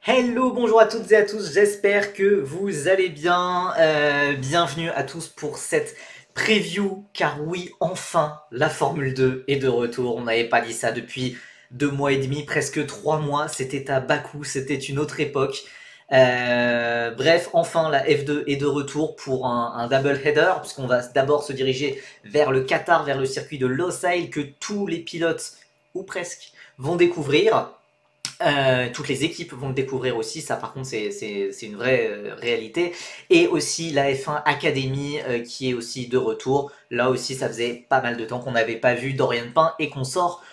Hello, bonjour à toutes et à tous, j'espère que vous allez bien. Bienvenue à tous pour cette preview, car oui, enfin, la Formule 2 est de retour. On n'avait pas dit ça depuis 2 mois et demi, presque 3 mois. C'était à Bakou, c'était une autre époque. Bref, enfin, la F2 est de retour pour un double header, puisqu'on va d'abord se diriger vers le Qatar, vers le circuit de Losail, que tous les pilotes, ou presque, vont découvrir. Toutes les équipes vont le découvrir aussi, ça par contre c'est une vraie réalité. Et aussi la F1 Academy qui est aussi de retour. Là aussi ça faisait pas mal de temps qu'on n'avait pas vu Dorian Pain et qu'on sort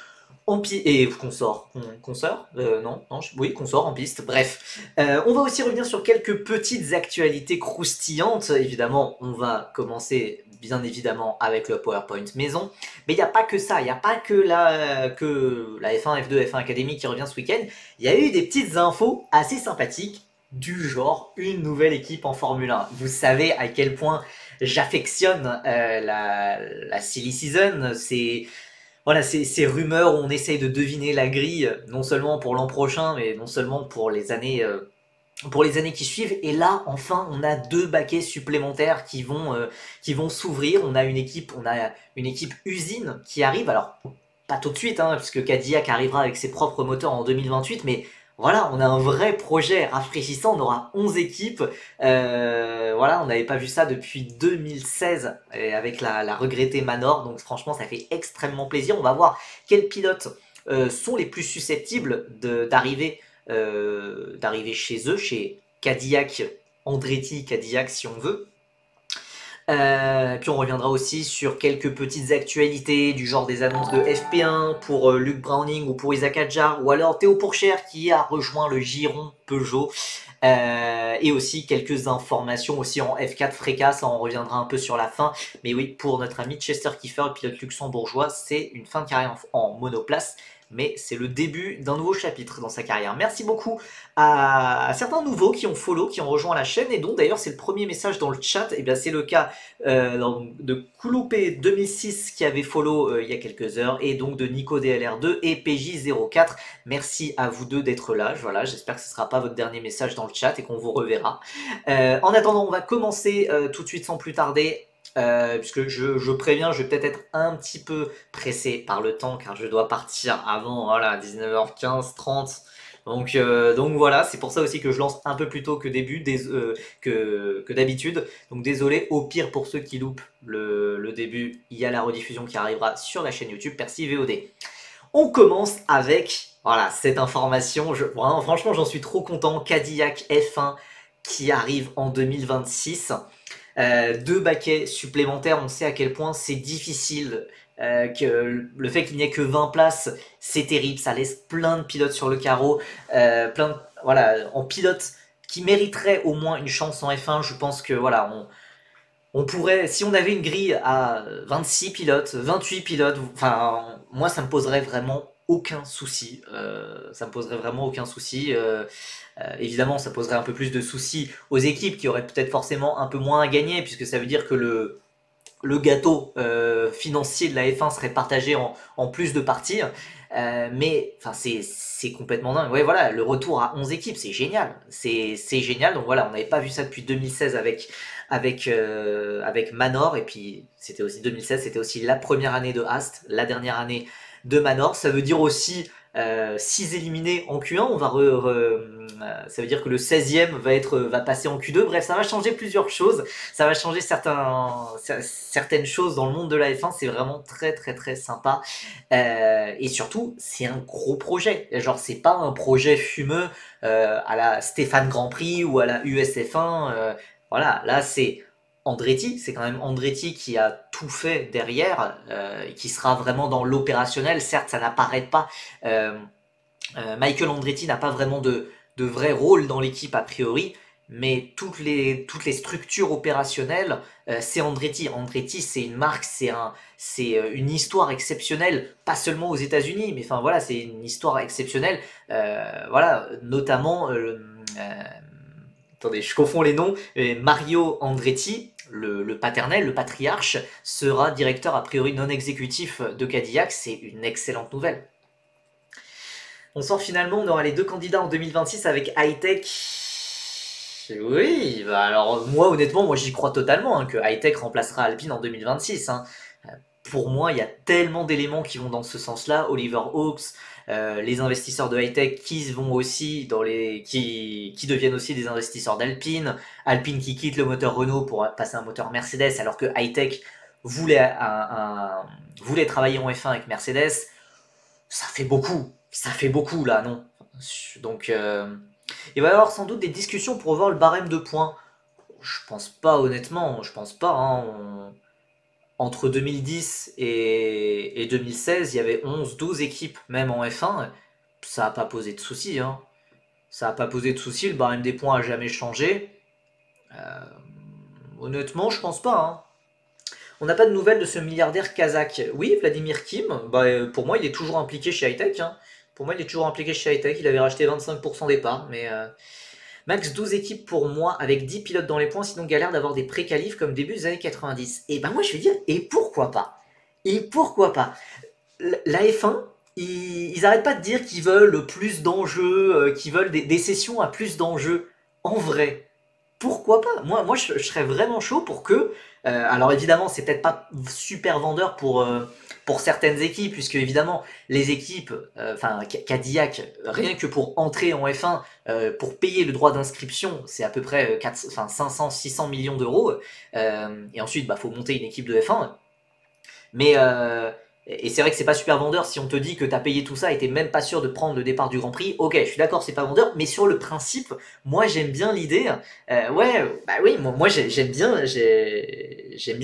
en piste. Et qu'on sort, qu'on sort non, non, oui, qu'on sort en piste, bref. On va aussi revenir sur quelques petites actualités croustillantes. Évidemment, on va commencer bien évidemment avec le PowerPoint maison. Mais il n'y a pas que ça, il n'y a pas que la F1, F2, F1 Academy qui revient ce week-end. Il y a eu des petites infos assez sympathiques du genre une nouvelle équipe en Formule 1. Vous savez à quel point j'affectionne la silly season. C'est voilà, ces rumeurs où on essaye de deviner la grille, non seulement pour l'an prochain, mais non seulement pour les années qui suivent. Et là, enfin, on a 2 baquets supplémentaires qui vont s'ouvrir. On a une équipe usine qui arrive. Alors, pas tout de suite, hein, puisque Cadillac arrivera avec ses propres moteurs en 2028, mais voilà, on a un vrai projet rafraîchissant. On aura 11 équipes. Voilà, on n'avait pas vu ça depuis 2016 avec la regrettée Manor. Donc, franchement, ça fait extrêmement plaisir. On va voir quels pilotes sont les plus susceptibles d'arriver chez eux, chez Cadillac, Andretti Cadillac si on veut. Puis on reviendra aussi sur quelques petites actualités du genre des annonces de FP1 pour Luc Browning ou pour Isaac Adjar, ou alors Théo Pourchère qui a rejoint le giron Peugeot. Et aussi quelques informations aussi en F4 Freca, ça on reviendra un peu sur la fin. Mais oui, pour notre ami Chester Kiefer, le pilote luxembourgeois, c'est une fin de carrière en monoplace. Mais c'est le début d'un nouveau chapitre dans sa carrière. Merci beaucoup à certains nouveaux qui ont follow, qui ont rejoint la chaîne, et dont d'ailleurs c'est le premier message dans le chat. Et bien c'est le cas de Kouloupé 2006 qui avait follow il y a quelques heures, et donc de Nico DLR2 et PJ04. Merci à vous deux d'être là. Voilà, j'espère que ce ne sera pas votre dernier message dans le chat et qu'on vous reverra. En attendant, on va commencer tout de suite sans plus tarder. Puisque je préviens, je vais peut-être être un petit peu pressé par le temps car je dois partir avant, voilà, 19h15, 30. Donc voilà, c'est pour ça aussi que je lance un peu plus tôt que que d'habitude. Donc désolé, au pire pour ceux qui loupent le début, il y a la rediffusion qui arrivera sur la chaîne YouTube Percy VOD. On commence avec voilà, cette information. Vraiment, franchement, j'en suis trop content. Cadillac F1 qui arrive en 2026. 2 baquets supplémentaires, on sait à quel point c'est difficile. Que le fait qu'il n'y ait que 20 places, c'est terrible, ça laisse plein de pilotes sur le carreau, voilà, en pilote qui mériterait au moins une chance en F1. Je pense que voilà, on pourrait, si on avait une grille à 26 pilotes, 28 pilotes, enfin, moi ça me poserait vraiment aucun souci. Ça me poserait vraiment aucun souci. Évidemment, ça poserait un peu plus de soucis aux équipes qui auraient peut-être forcément un peu moins à gagner, puisque ça veut dire que le gâteau financier de la F1 serait partagé en plus de parties. Mais enfin, c'est complètement dingue. Ouais, voilà, le retour à 11 équipes, c'est génial. C'est génial. Donc voilà, on n'avait pas vu ça depuis 2016 avec Manor. Et puis, c'était aussi 2016, c'était aussi la première année de Ast, la dernière année de Manor. Ça veut dire aussi 6 éliminés en Q1. Ça veut dire que le 16e va passer en Q2. Bref, ça va changer plusieurs choses. Ça va changer certaines choses dans le monde de la F1. C'est vraiment très très très sympa. Et surtout, c'est un gros projet. Genre, c'est pas un projet fumeux à la Stéphane Grand Prix ou à la USF1. Voilà, là c'est Andretti, c'est quand même Andretti qui a tout fait derrière, et qui sera vraiment dans l'opérationnel. Certes, ça n'apparaît pas. Michael Andretti n'a pas vraiment de vrai rôle dans l'équipe a priori, mais toutes les structures opérationnelles, c'est Andretti. Andretti, c'est une marque, c'est une histoire exceptionnelle, pas seulement aux États-Unis, mais enfin voilà, c'est une histoire exceptionnelle. Voilà, notamment. Attendez, je confonds les noms. Mario Andretti, le paternel, le patriarche, sera directeur a priori non exécutif de Cadillac. C'est une excellente nouvelle. Bonsoir, finalement, on aura les deux candidats en 2026 avec Hightech. Oui, bah alors moi honnêtement, moi j'y crois totalement hein, que Hightech remplacera Alpine en 2026. Hein. Pour moi, il y a tellement d'éléments qui vont dans ce sens-là. Oliver Hawks, les investisseurs de Hightech qui vont aussi dans les, qui deviennent aussi des investisseurs d'Alpine. Alpine qui quitte le moteur Renault pour passer un moteur Mercedes, alors que Hightech voulait, voulait travailler en F1 avec Mercedes. Ça fait beaucoup là, non? Donc il va y avoir sans doute des discussions pour revoir le barème de points. Je pense pas, honnêtement, je pense pas. Hein. Entre 2010 et 2016, il y avait 11-12 équipes, même en F1. Ça n'a pas posé de soucis. Hein. Ça n'a pas posé de soucis, le barème des points a jamais changé. Honnêtement, je pense pas. Hein. On n'a pas de nouvelles de ce milliardaire kazakh. Oui, Vladimir Kim, bah, pour moi, il est toujours impliqué chez Hightech. Hein. Pour moi, il est toujours impliqué chez Hightech. Il avait racheté 25% des parts, mais max 12 équipes pour moi avec 10 pilotes dans les points, sinon galère d'avoir des pré-qualifs comme début des années 90. Et ben moi je vais dire, et pourquoi pas? Et pourquoi pas? La F1, ils arrêtent pas de dire qu'ils veulent plus d'enjeux, qu'ils veulent des sessions à plus d'enjeux. En vrai, pourquoi pas? Moi je serais vraiment chaud pour que. Alors évidemment, c'est peut-être pas super vendeur pour certaines équipes, puisque évidemment, les équipes, enfin Cadillac, rien que pour entrer en F1, pour payer le droit d'inscription, c'est à peu près 500, 600 millions d'euros. Et ensuite, bah, faut monter une équipe de F1. Mais et c'est vrai que c'est pas super vendeur si on te dit que t'as payé tout ça et t'es même pas sûr de prendre le départ du Grand Prix. Ok, je suis d'accord, c'est pas vendeur, mais sur le principe, moi j'aime bien l'idée. Ouais, bah oui, moi j'aime bien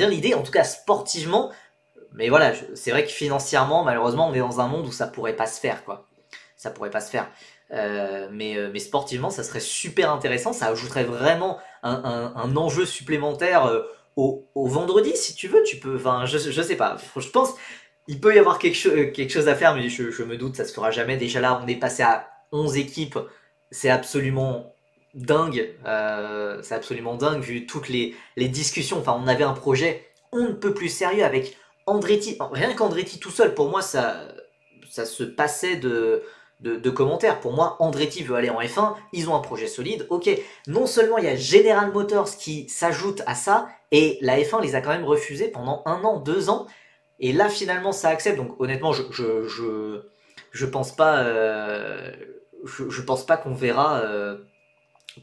l'idée, en tout cas sportivement. Mais voilà, c'est vrai que financièrement, malheureusement, on est dans un monde où ça pourrait pas se faire, quoi. Ça pourrait pas se faire. Mais sportivement, ça serait super intéressant. Ça ajouterait vraiment un enjeu supplémentaire au vendredi, si tu veux. Tu peux, enfin, je sais pas. Je pense il peut y avoir quelque chose à faire, mais je me doute, ça se fera jamais. Déjà là, on est passé à 11 équipes. C'est absolument dingue. C'est absolument dingue vu toutes les discussions. Enfin, on avait un projet on ne peut plus sérieux avec Andretti. Rien qu'Andretti tout seul, pour moi, ça se passait de commentaires. Pour moi, Andretti veut aller en F1, ils ont un projet solide. Ok, non seulement il y a General Motors qui s'ajoute à ça, et la F1 les a quand même refusés pendant 1 an, 2 ans. Et là, finalement, ça accepte. Donc, honnêtement, je pense pas, je pense pas qu'on verra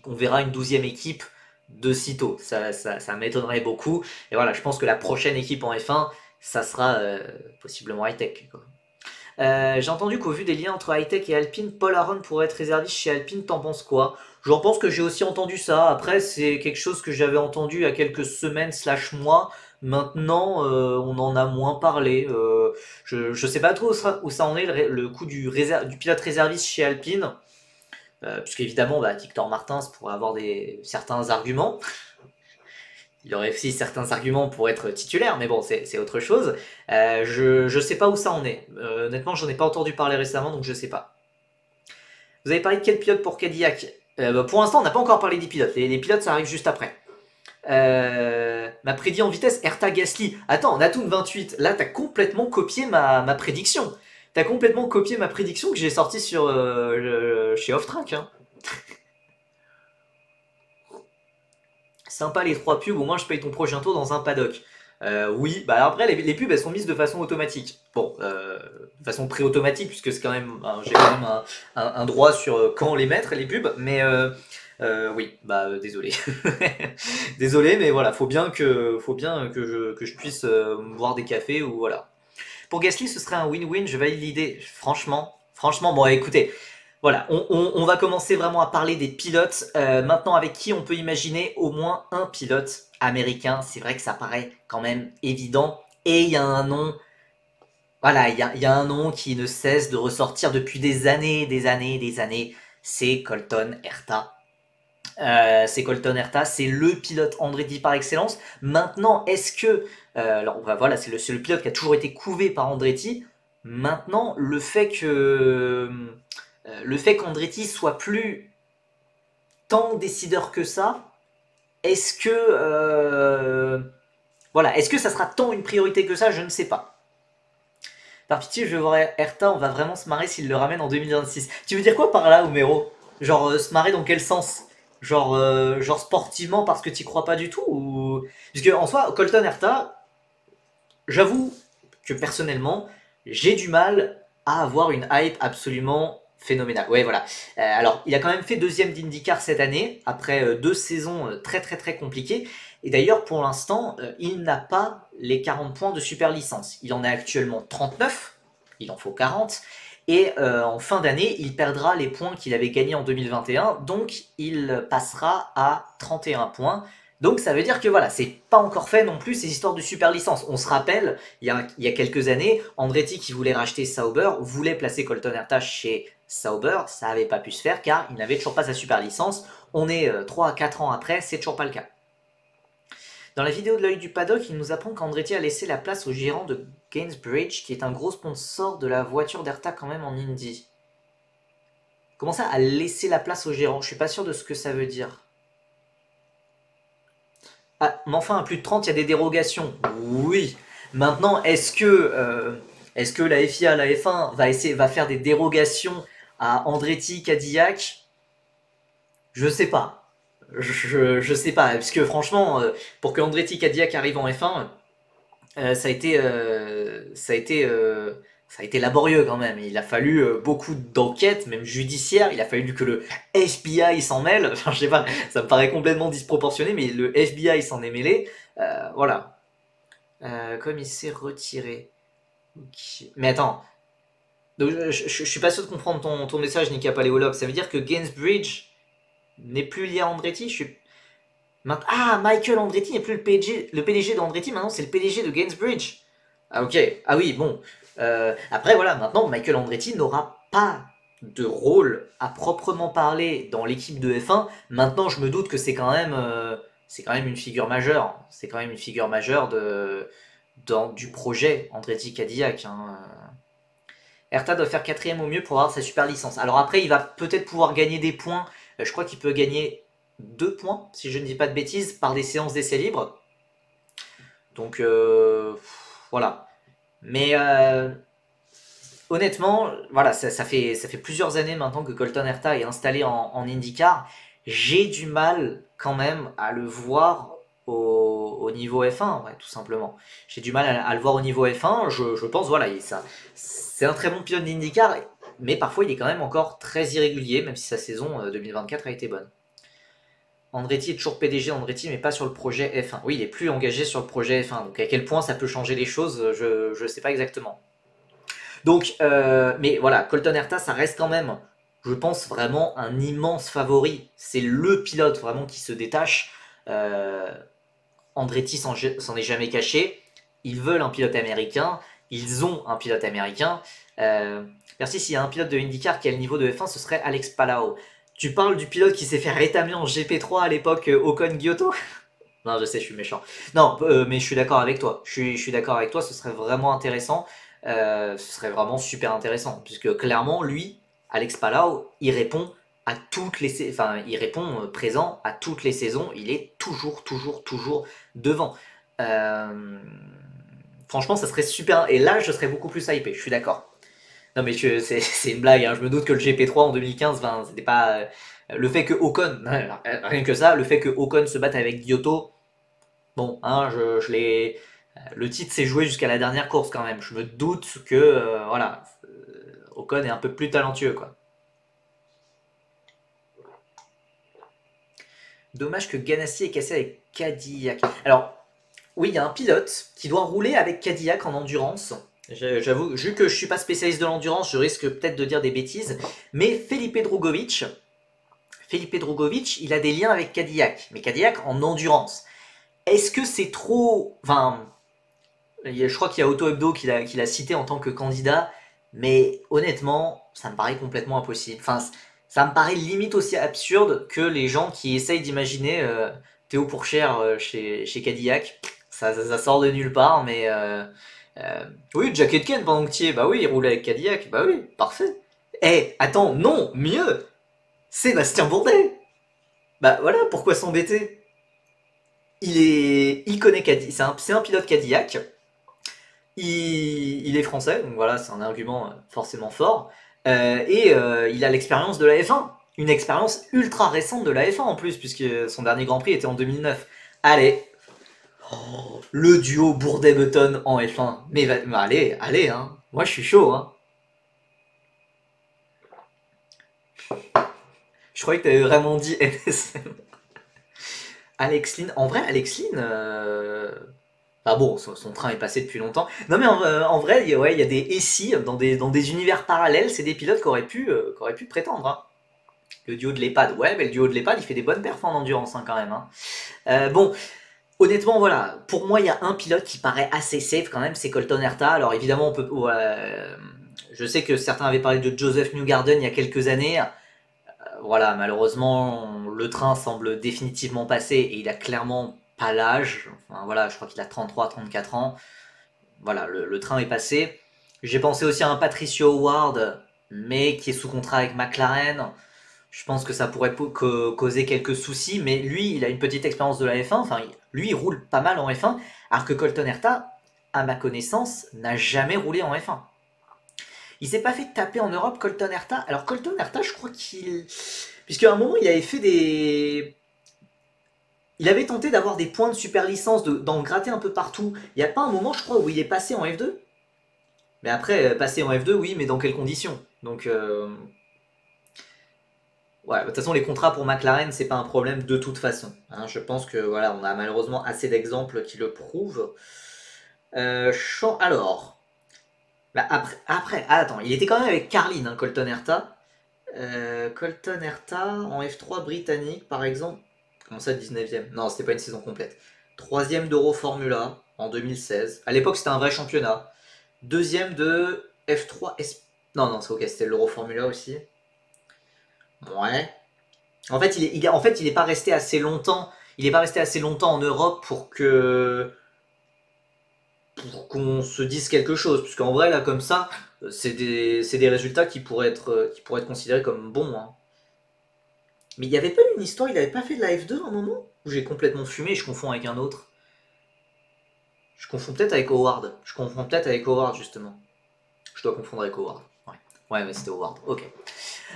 une 12e équipe de sitôt. Ça m'étonnerait beaucoup. Et voilà, je pense que la prochaine équipe en F1, ça sera possiblement Hightech. J'ai entendu qu'au vu des liens entre Hightech et Alpine, Paul Aron pourrait être réserviste chez Alpine. T'en penses quoi? J'en pense que j'ai aussi entendu ça. Après, c'est quelque chose que j'avais entendu il y a quelques semaines slash mois. Maintenant, on en a moins parlé. Je sais pas trop où ça en est, le coup du pilote réserviste chez Alpine. Puisqu'évidemment, bah, Victor Martins pourrait avoir certains arguments. Il aurait aussi certains arguments pour être titulaire, mais bon, c'est autre chose. Je sais pas où ça en est. Honnêtement, j'en ai pas entendu parler récemment, donc je sais pas. Vous avez parlé de quel pilote pour Cadillac? Bah, pour l'instant, on n'a pas encore parlé des pilotes. Les pilotes, ça arrive juste après. Ma prédit en vitesse, Hertha Gasly. Attends, Natoon 28, là, t'as complètement copié ma prédiction. T'as complètement copié ma prédiction que j'ai sortie sur chez Off-Track. Hein. Sympa les 3 pubs, au moins je paye ton prochain tour dans un paddock. Oui, bah après les pubs elles sont mises de façon automatique. Bon, de façon pré-automatique puisque c'est quand même, j'ai quand même un droit sur quand les mettre les pubs, mais oui, bah désolé, désolé, mais voilà, faut bien que je puisse boire des cafés ou voilà. Pour Gasly, ce serait un win-win, je valide l'idée. Franchement, bon écoutez, voilà, on va commencer vraiment à parler des pilotes. Maintenant, avec qui on peut imaginer au moins un pilote américain. C'est vrai que ça paraît quand même évident. Et il y a un nom, voilà, il y a un nom qui ne cesse de ressortir depuis des années, des années, des années. C'est Colton Herta. C'est Colton Herta, c'est le pilote Andretti par excellence. Maintenant, est-ce que, alors bah, voilà, c'est le pilote qui a toujours été couvé par Andretti. Maintenant, le fait qu'Andretti soit plus tant décideur que ça, est-ce que voilà, est-ce que ça sera tant une priorité que ça? Je ne sais pas. Par pitié, je vais voir Erta, on va vraiment se marrer s'il le ramène en 2026. Tu veux dire quoi par là, Homero? Genre, se marrer dans quel sens? Genre sportivement parce que t'y crois pas du tout ou... Parce que en soi, Colton Herta, j'avoue que personnellement, j'ai du mal à avoir une hype absolument phénoménale. Ouais, voilà. Alors, il a quand même fait deuxième d'IndyCar cette année, après 2 saisons très très très compliquées. Et d'ailleurs, pour l'instant, il n'a pas les 40 points de super licence. Il en est actuellement 39, il en faut 40. Et en fin d'année, il perdra les points qu'il avait gagnés en 2021, donc il passera à 31 points. Donc ça veut dire que voilà, c'est pas encore fait non plus ces histoires de super licence. On se rappelle, il y a quelques années, Andretti qui voulait racheter Sauber, voulait placer Colton Herta chez Sauber, ça n'avait pas pu se faire car il n'avait toujours pas sa super licence. On est 3 à 4 ans après, c'est toujours pas le cas. Dans la vidéo de l'œil du paddock, il nous apprend qu'Andretti a laissé la place au gérant de Gainsbridge, qui est un gros sponsor de la voiture d'Herta quand même en Indy. Comment ça, a laissé la place au gérant? Je suis pas sûr de ce que ça veut dire. Ah, mais enfin, à plus de 30, il y a des dérogations. Oui. Maintenant, est-ce que la FIA, la F1 va faire des dérogations à Andretti, Cadillac? Je sais pas. Je sais pas. Parce que franchement, pour que Andretti, Cadillac arrive en F1, ça a été laborieux quand même. Il a fallu beaucoup d'enquêtes, même judiciaires. Il a fallu que le FBI s'en mêle. Enfin, je sais pas, ça me paraît complètement disproportionné, mais le FBI s'en est mêlé. Voilà. Comme il s'est retiré. Ok. Mais attends. Donc, je suis pas sûr de comprendre ton message, Nika Paléologue. Ça veut dire que Gainsbridge n'est plus lié à Andretti? Ah, Michael Andretti n'est plus le PDG d'Andretti, maintenant c'est le PDG de Gainsbridge. Ah ok, ah oui, bon. Après voilà, maintenant Michael Andretti n'aura pas de rôle à proprement parler dans l'équipe de F1. Maintenant je me doute que c'est quand même une figure majeure. C'est quand même une figure majeure du projet Andretti Cadillac. Hein. Herta doit faire quatrième au mieux pour avoir sa super licence. Alors après il va peut-être pouvoir gagner des points. Je crois qu'il peut gagner 2 points, si je ne dis pas de bêtises, par des séances d'essais libres. Donc voilà. Mais honnêtement, voilà, ça fait plusieurs années maintenant que Colton Herta est installé en IndyCar. J'ai du mal quand même à le voir au niveau F1, ouais, tout simplement. J'ai du mal à le voir au niveau F1. Je pense, voilà, c'est un très bon pilote d'IndyCar, mais parfois il est quand même encore très irrégulier, même si sa saison 2024 a été bonne. Andretti est toujours PDG d'Andretti, mais pas sur le projet F1. Oui, il est plus engagé sur le projet F1. Donc à quel point ça peut changer les choses, je ne sais pas exactement. Donc, mais voilà, Colton Herta, ça reste quand même, je pense, vraiment un immense favori. C'est le pilote vraiment qui se détache. Andretti s'en est jamais caché. Ils veulent un pilote américain. Ils ont un pilote américain. Merci, s'il y a un pilote de IndyCar qui a le niveau de F1, ce serait Alex Palao. Tu parles du pilote qui s'est fait rétamer en GP3 à l'époque, Ocon-Giotto? Non, je sais, je suis méchant. Non, mais je suis d'accord avec toi. Je suis d'accord avec toi, ce serait vraiment intéressant. Ce serait vraiment super intéressant. Puisque clairement, lui, Alex Palao, il répond à toutes les enfin, il répond présent à toutes les saisons. Il est toujours, toujours, toujours devant. Franchement, ça serait super. Et là, je serais beaucoup plus hypé, je suis d'accord. Non, mais c'est une blague, hein. Je me doute que le GP3 en 2015, ben, c'était pas. Le fait que Ocon, rien que ça, le fait que Ocon se batte avec Giotto, bon, hein, je l'ai. Le titre s'est joué jusqu'à la dernière course quand même. Je me doute que, voilà, Ocon est un peu plus talentueux, quoi. Dommage que Ganassi ait cassé avec Cadillac. Alors, oui, il y a un pilote qui doit rouler avec Cadillac en endurance. J'avoue, vu que je suis pas spécialiste de l'endurance, je risque peut-être de dire des bêtises. Mais Felipe Drugovich, il a des liens avec Cadillac. Mais Cadillac en endurance. Est-ce que c'est trop... Enfin, je crois qu'il y a Auto Hebdo qui l'a cité en tant que candidat. Mais honnêtement, ça me paraît complètement impossible. Enfin, ça me paraît limite aussi absurde que les gens qui essayent d'imaginer Théo Pourchère chez Cadillac. Ça sort de nulle part, mais... oui, Jack Aitken pendant que tu y es, bah oui, il roule avec Cadillac, bah oui, parfait. Eh, attends, non, mieux, Sébastien Bourdet. Bah voilà, pourquoi s'embêter? Il connaît Cadillac, c'est un pilote Cadillac. il est français, donc voilà, c'est un argument forcément fort. Et il a l'expérience de la F1. Une expérience ultra récente de la F1 en plus, puisque son dernier Grand Prix était en 2009. Allez, oh, le duo Bourdet-Button en F1. Mais allez, allez, hein. Moi je suis chaud, hein. Je croyais que t'avais vraiment dit NSM. Alex Lynn, en vrai, Alex Lynn, bah bon, son train est passé depuis longtemps. Non mais en vrai, ouais, il y a des SI dans des univers parallèles, c'est des pilotes qui auraient pu prétendre, hein. Le duo de l'EHPAD, ouais, mais le duo de l'EHPAD, il fait des bonnes perfs en endurance, hein, quand même, hein. Bon, honnêtement, voilà, pour moi, il y a un pilote qui paraît assez safe quand même, c'est Colton Herta. Alors évidemment, on peut, je sais que certains avaient parlé de Joseph Newgarden il y a quelques années. Voilà, malheureusement, le train semble définitivement passé et il a clairement pas l'âge. Enfin, voilà, je crois qu'il a 33-34 ans. Voilà, le train est passé. J'ai pensé aussi à un Patricio Howard, mais qui est sous contrat avec McLaren. Je pense que ça pourrait causer quelques soucis, mais lui, il a une petite expérience de la F1. Enfin, lui, il roule pas mal en F1, alors que Colton Herta, à ma connaissance, n'a jamais roulé en F1. Il s'est pas fait taper en Europe, Colton Herta. Alors, Colton Herta, je crois qu'il. Puisqu'à un moment, il avait fait des. Il avait tenté d'avoir des points de super licence, d'en gratter un peu partout. Il n'y a pas un moment, je crois, où il est passé en F2. Mais après, passer en F2, oui, mais dans quelles conditions? Donc, ouais, de toute façon, les contrats pour McLaren, c'est pas un problème de toute façon, hein. Je pense que voilà, on a malheureusement assez d'exemples qui le prouvent. Alors, bah, attends, il était quand même avec Carlin, hein, Colton Herta. Colton Herta en F3 britannique, par exemple. Comment ça, 19ème? Non, c'était pas une saison complète. Troisième d'Euro Formula en 2016. À l'époque, c'était un vrai championnat. Deuxième de F3 Non, non, c'est ok, c'était l'Euro Formula aussi. Ouais. En fait, il est pas resté assez longtemps. Il est pas resté assez longtemps en Europe pour qu'on se dise quelque chose. Puisqu'en vrai, là, comme ça, c'est des résultats qui pourraient être considérés comme bons, hein. Mais il n'y avait pas eu une histoire, il avait pas fait de la F2 à un moment? Où j'ai complètement fumé et je confonds avec un autre. Je confonds peut-être avec Howard. Je confonds peut-être avec Howard, justement. Je dois confondre avec Howard. Ouais, ouais, c'était Howard. Ok.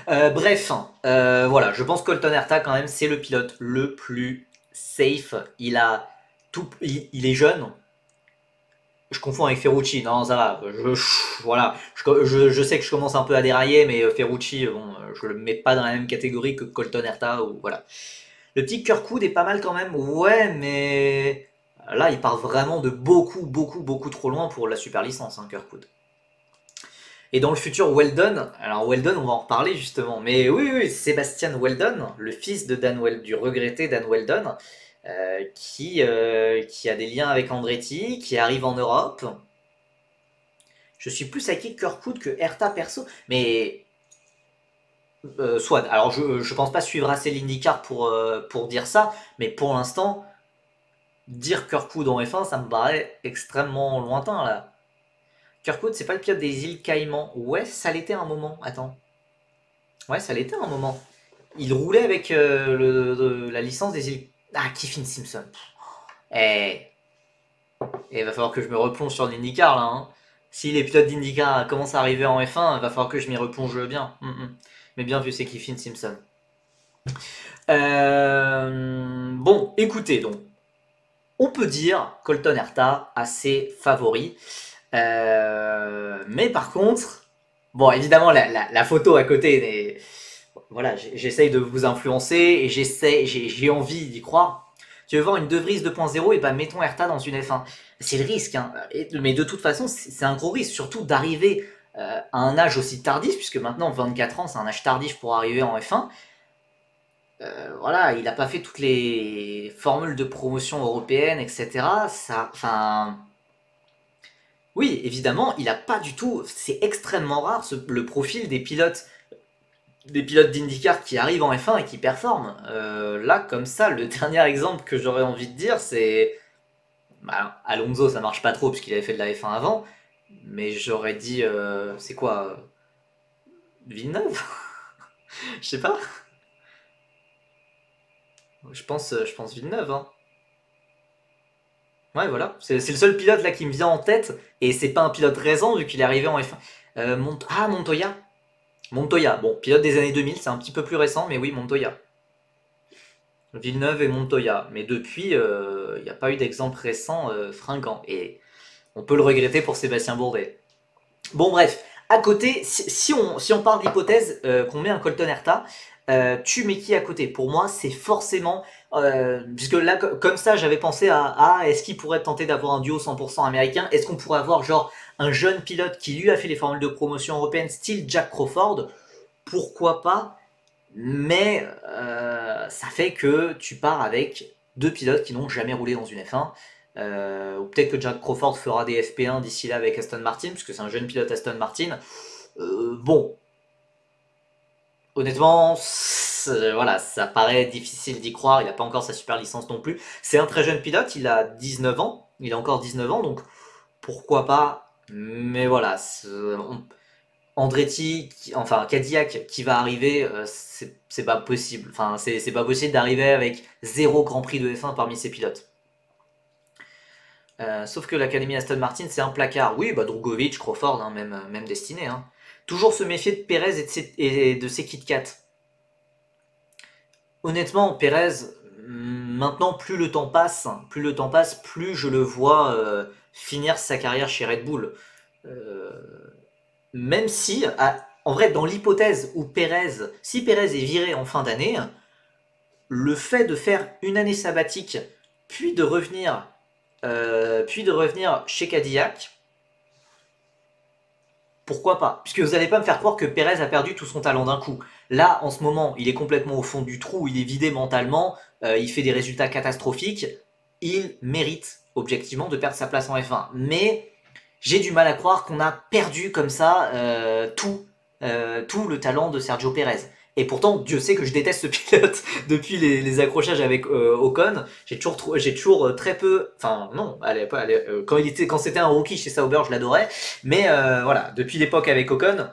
Bref, voilà, je pense que Colton Herta, quand même, c'est le pilote le plus safe. Il est jeune. Je confonds avec Ferrucci. Non, ça va. Voilà. Je sais que je commence un peu à dérailler, mais Ferrucci, bon, je le mets pas dans la même catégorie que Colton Herta. Ou, voilà. Le petit Kirkwood est pas mal quand même. Ouais, mais là, il part vraiment de beaucoup trop loin pour la super licence, hein, Kirkwood. Et dans le futur, Weldon, alors Weldon, on va en reparler justement, mais oui, Sébastien Weldon, le fils de du regretté Dan Weldon, qui a des liens avec Andretti, qui arrive en Europe. Je suis plus acquis de Kirkwood que Herta perso, mais soit. Alors je pense pas suivre assez l'IndyCar pour dire ça, mais pour l'instant, dire Kirkwood en F1, ça me paraît extrêmement lointain là. Kirkwood, c'est pas le pilote des îles Caïmans. Ouais, ça l'était un moment. Attends. Ouais, ça l'était un moment. Il roulait avec la licence des îles. Ah, Kiffin Simpson. Eh, il va falloir que je me replonge sur l'IndyCar là, hein. Si les pilotes d'IndyCar commencent à arriver en F1, il va falloir que je m'y replonge bien. Mais bien vu, c'est Kiffin Simpson. Bon, écoutez, donc, on peut dire Colton Herta a ses favoris. Mais par contre, bon, évidemment, la photo à côté, voilà, j'essaye de vous influencer et j'ai envie d'y croire. Tu veux voir une De Vries 2.0 et bah mettons Herta dans une F1. C'est le risque, hein. Mais de toute façon, c'est un gros risque, surtout d'arriver à un âge aussi tardif, puisque maintenant 24 ans, c'est un âge tardif pour arriver en F1. Voilà, il n'a pas fait toutes les formules de promotion européennes, etc. Enfin, oui, évidemment, il a pas du tout. C'est extrêmement rare le profil des pilotes d'IndyCar qui arrivent en F1 et qui performent. Là, comme ça, le dernier exemple que j'aurais envie de dire, c'est bah, Alonso, ça marche pas trop puisqu'il avait fait de la F1 avant, mais j'aurais dit, c'est quoi, Villeneuve? Je sais pas. Je pense Villeneuve, hein. Ouais, voilà. C'est le seul pilote là qui me vient en tête. Et c'est pas un pilote récent vu qu'il est arrivé en F1. Montoya. Montoya. Bon, pilote des années 2000, c'est un petit peu plus récent, mais oui, Montoya. Villeneuve et Montoya. Mais depuis, il n'y a pas eu d'exemple récent fringant. Et on peut le regretter pour Sébastien Bourdet. Bon, bref. À côté, si on part de l'hypothèse qu'on met un Colton Herta, tu mets qui à côté? Pour moi, c'est forcément... puisque là, comme ça, j'avais pensé à est-ce qu'il pourrait tenter d'avoir un duo 100% américain? Est-ce qu'on pourrait avoir genre un jeune pilote qui lui a fait les formules de promotion européenne, style Jack Crawford? Pourquoi pas? Mais ça fait que tu pars avec deux pilotes qui n'ont jamais roulé dans une F1. Ou peut-être que Jack Crawford fera des FP1 d'ici là avec Aston Martin, puisque c'est un jeune pilote Aston Martin. Bon, honnêtement, voilà, ça paraît difficile d'y croire. Il n'a pas encore sa super licence non plus. C'est un très jeune pilote, il a 19 ans. Il a encore 19 ans, donc pourquoi pas. Mais voilà, Andretti, enfin Cadillac qui va arriver, c'est pas possible. Enfin, c'est pas possible d'arriver avec zéro Grand Prix de F1 parmi ces pilotes. Sauf que l'Académie Aston Martin, c'est un placard. Oui, bah Drugovic, Crawford, hein, même destiné. Hein. Toujours se méfier de Pérez et de ses Kit Kat. Honnêtement, Pérez, maintenant, plus le temps passe, plus je le vois finir sa carrière chez Red Bull. Même si, en vrai, dans l'hypothèse où si Pérez est viré en fin d'année, le fait de faire une année sabbatique, puis de revenir chez Cadillac, pourquoi pas? Puisque vous n'allez pas me faire croire que Pérez a perdu tout son talent d'un coup. Là, en ce moment, il est complètement au fond du trou, il est vidé mentalement, il fait des résultats catastrophiques. Il mérite, objectivement, de perdre sa place en F1. Mais j'ai du mal à croire qu'on a perdu comme ça tout le talent de Sergio Pérez. Et pourtant, Dieu sait que je déteste ce pilote depuis les accrochages avec Ocon. J'ai toujours très peu. Enfin, non, quand c'était un rookie chez Sauber, je l'adorais. Mais voilà, depuis l'époque avec Ocon,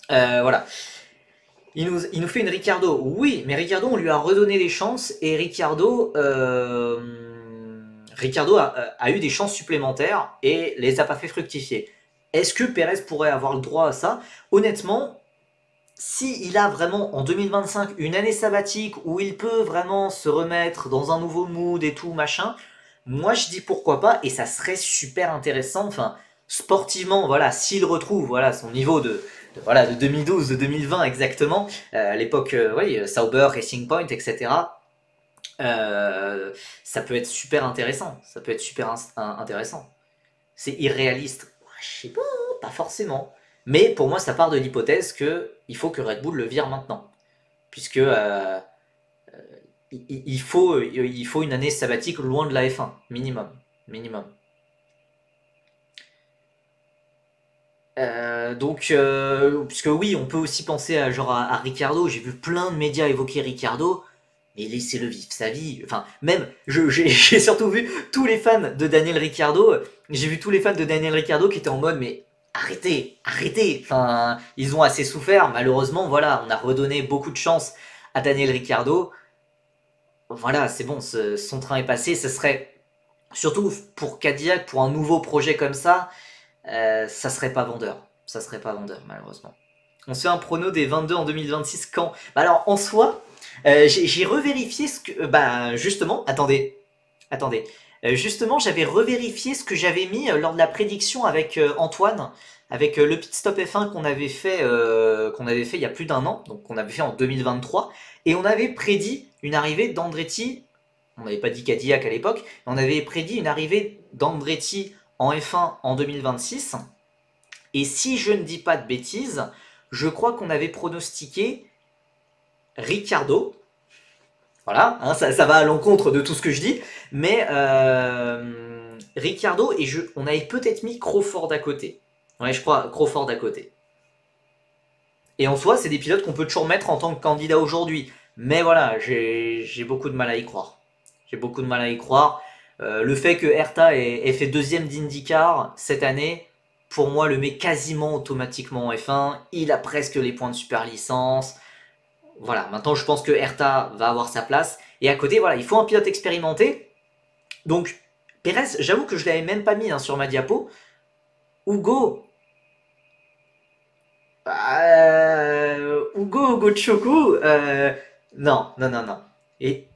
voilà. Il nous fait une Ricciardo. Oui, mais Ricciardo, on lui a redonné les chances. Et Ricciardo a eu des chances supplémentaires et les a pas fait fructifier. Est-ce que Pérez pourrait avoir le droit à ça? Honnêtement, si il a vraiment en 2025 une année sabbatique où il peut vraiment se remettre dans un nouveau mood et tout machin, moi je dis pourquoi pas et ça serait super intéressant. Enfin, sportivement, voilà, s'il retrouve voilà son niveau voilà de 2012, de 2020 exactement, à l'époque, oui, Sauber, Racing Point, etc. Ça peut être super intéressant. Ça peut être super intéressant. C'est irréaliste. Je sais pas forcément. Mais pour moi, ça part de l'hypothèse qu'il faut que Red Bull le vire maintenant. Puisque il faut une année sabbatique loin de la F1. Minimum. Minimum. Puisque oui, on peut aussi penser à Ricciardo. J'ai vu plein de médias évoquer Ricciardo. Mais laissez-le vivre sa vie. Enfin, même, j'ai surtout vu tous les fans de Daniel Ricciardo. J'ai vu tous les fans de Daniel Ricciardo qui étaient en mode, mais arrêtez, arrêtez. Enfin, ils ont assez souffert. Malheureusement, voilà, on a redonné beaucoup de chance à Daniel Ricciardo. Voilà, c'est bon, son train est passé. Ce serait, surtout pour Cadillac, pour un nouveau projet comme ça serait pas vendeur. Ça serait pas vendeur, malheureusement. On se fait un prono des 22 en 2026 quand? Bah alors, en soi, j'ai revérifié ce que... bah, justement, attendez. Justement, j'avais revérifié ce que j'avais mis lors de la prédiction avec Antoine, avec le pit stop F1 qu'on avait fait il y a plus d'un an, donc qu'on avait fait en 2023, et on avait prédit une arrivée d'Andretti, on n'avait pas dit Cadillac à l'époque, on avait prédit une arrivée d'Andretti en F1 en 2026, et si je ne dis pas de bêtises, je crois qu'on avait pronostiqué Ricciardo. Voilà, hein, ça va à l'encontre de tout ce que je dis, mais Ricciardo et on avait peut-être mis Crawford à côté. Ouais, je crois Crawford à côté. Et en soi, c'est des pilotes qu'on peut toujours mettre en tant que candidat aujourd'hui. Mais voilà, j'ai beaucoup de mal à y croire. J'ai beaucoup de mal à y croire. Le fait que Herta ait fait deuxième d'IndyCar cette année, pour moi, le met quasiment automatiquement en F1. Il a presque les points de super licence. Voilà, maintenant je pense que Herta va avoir sa place. Et à côté, voilà, il faut un pilote expérimenté. Donc, Pérez, j'avoue que je l'avais même pas mis hein, sur ma diapo. Hugo. Hugo Choco. Non, non, non, non. Et,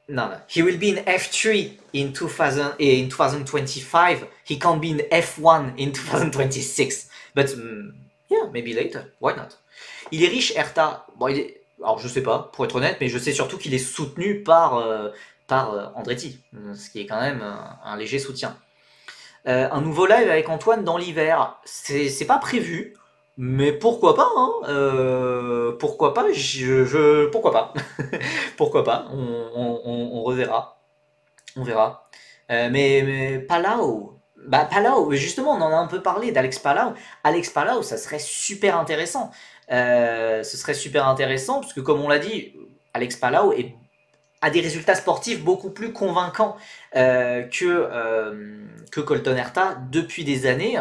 non, no. He will be in F3 in 2000, in 2025. He can't be in F1 in 2026. But, yeah, maybe later. Why not? Il est riche, Hertha. Bon, alors, je sais pas, pour être honnête, mais je sais surtout qu'il est soutenu par Andretti. Ce qui est quand même un léger soutien. Un nouveau live avec Antoine dans l'hiver. C'est pas prévu. Mais pourquoi pas, hein pourquoi pas, pourquoi pas, pourquoi pas, on reverra, on verra. Mais Palau, bah Palau, justement, on en a un peu parlé d'Alex Palau. Alex Palau, ça serait super intéressant. Ce serait super intéressant parce que comme on l'a dit, Alex Palau a des résultats sportifs beaucoup plus convaincants que Colton Herta depuis des années,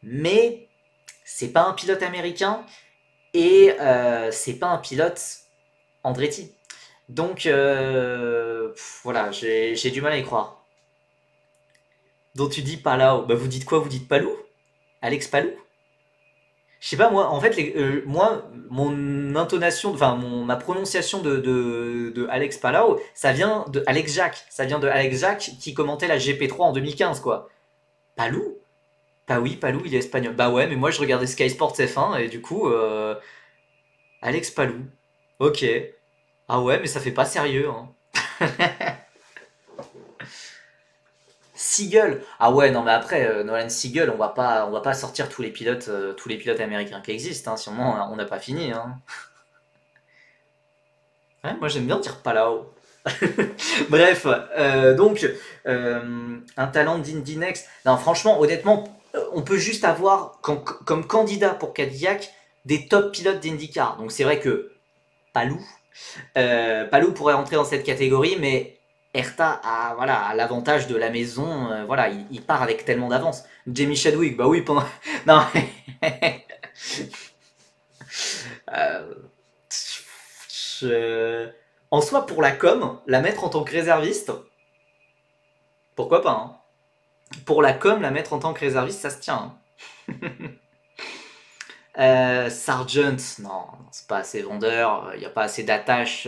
mais c'est pas un pilote américain et c'est pas un pilote Andretti. Donc voilà, j'ai du mal à y croire. Donc tu dis Palau, bah vous dites quoi? Vous dites Palou? Alex Palou? Je sais pas moi, en fait, moi, mon intonation, enfin ma prononciation de Alex Palau, ça vient de Alex Jacques. Ça vient de Alex Jacques qui commentait la GP3 en 2015 quoi. Palou? Bah oui, Palou, il est espagnol. Bah ouais, mais moi je regardais Sky Sports F1 et du coup, Alex Palou. Ok. Ah ouais, mais ça fait pas sérieux, hein. Seagull. Ah ouais, non mais après, Nolan Seagull, on va pas sortir tous les pilotes américains qui existent, hein, sinon on n'a pas fini, hein. Ouais, moi j'aime bien dire Palau. Bref, donc, un talent d'Indy Next. Non, franchement, honnêtement, on peut juste avoir comme candidat pour Cadillac des top pilotes d'IndyCar. Donc c'est vrai que Palou, Palou pourrait entrer dans cette catégorie, mais Hertha a voilà a l'avantage de la maison. Voilà, il part avec tellement d'avance. Jamie Chadwick, bah oui, pendant non. Euh, je- En soi, pour la com, la mettre en tant que réserviste, pourquoi pas, hein. Pour la com, la mettre en tant que réserviste, ça se tient, hein. Sargent, non, c'est pas assez vendeur. Il n'y a pas assez d'attache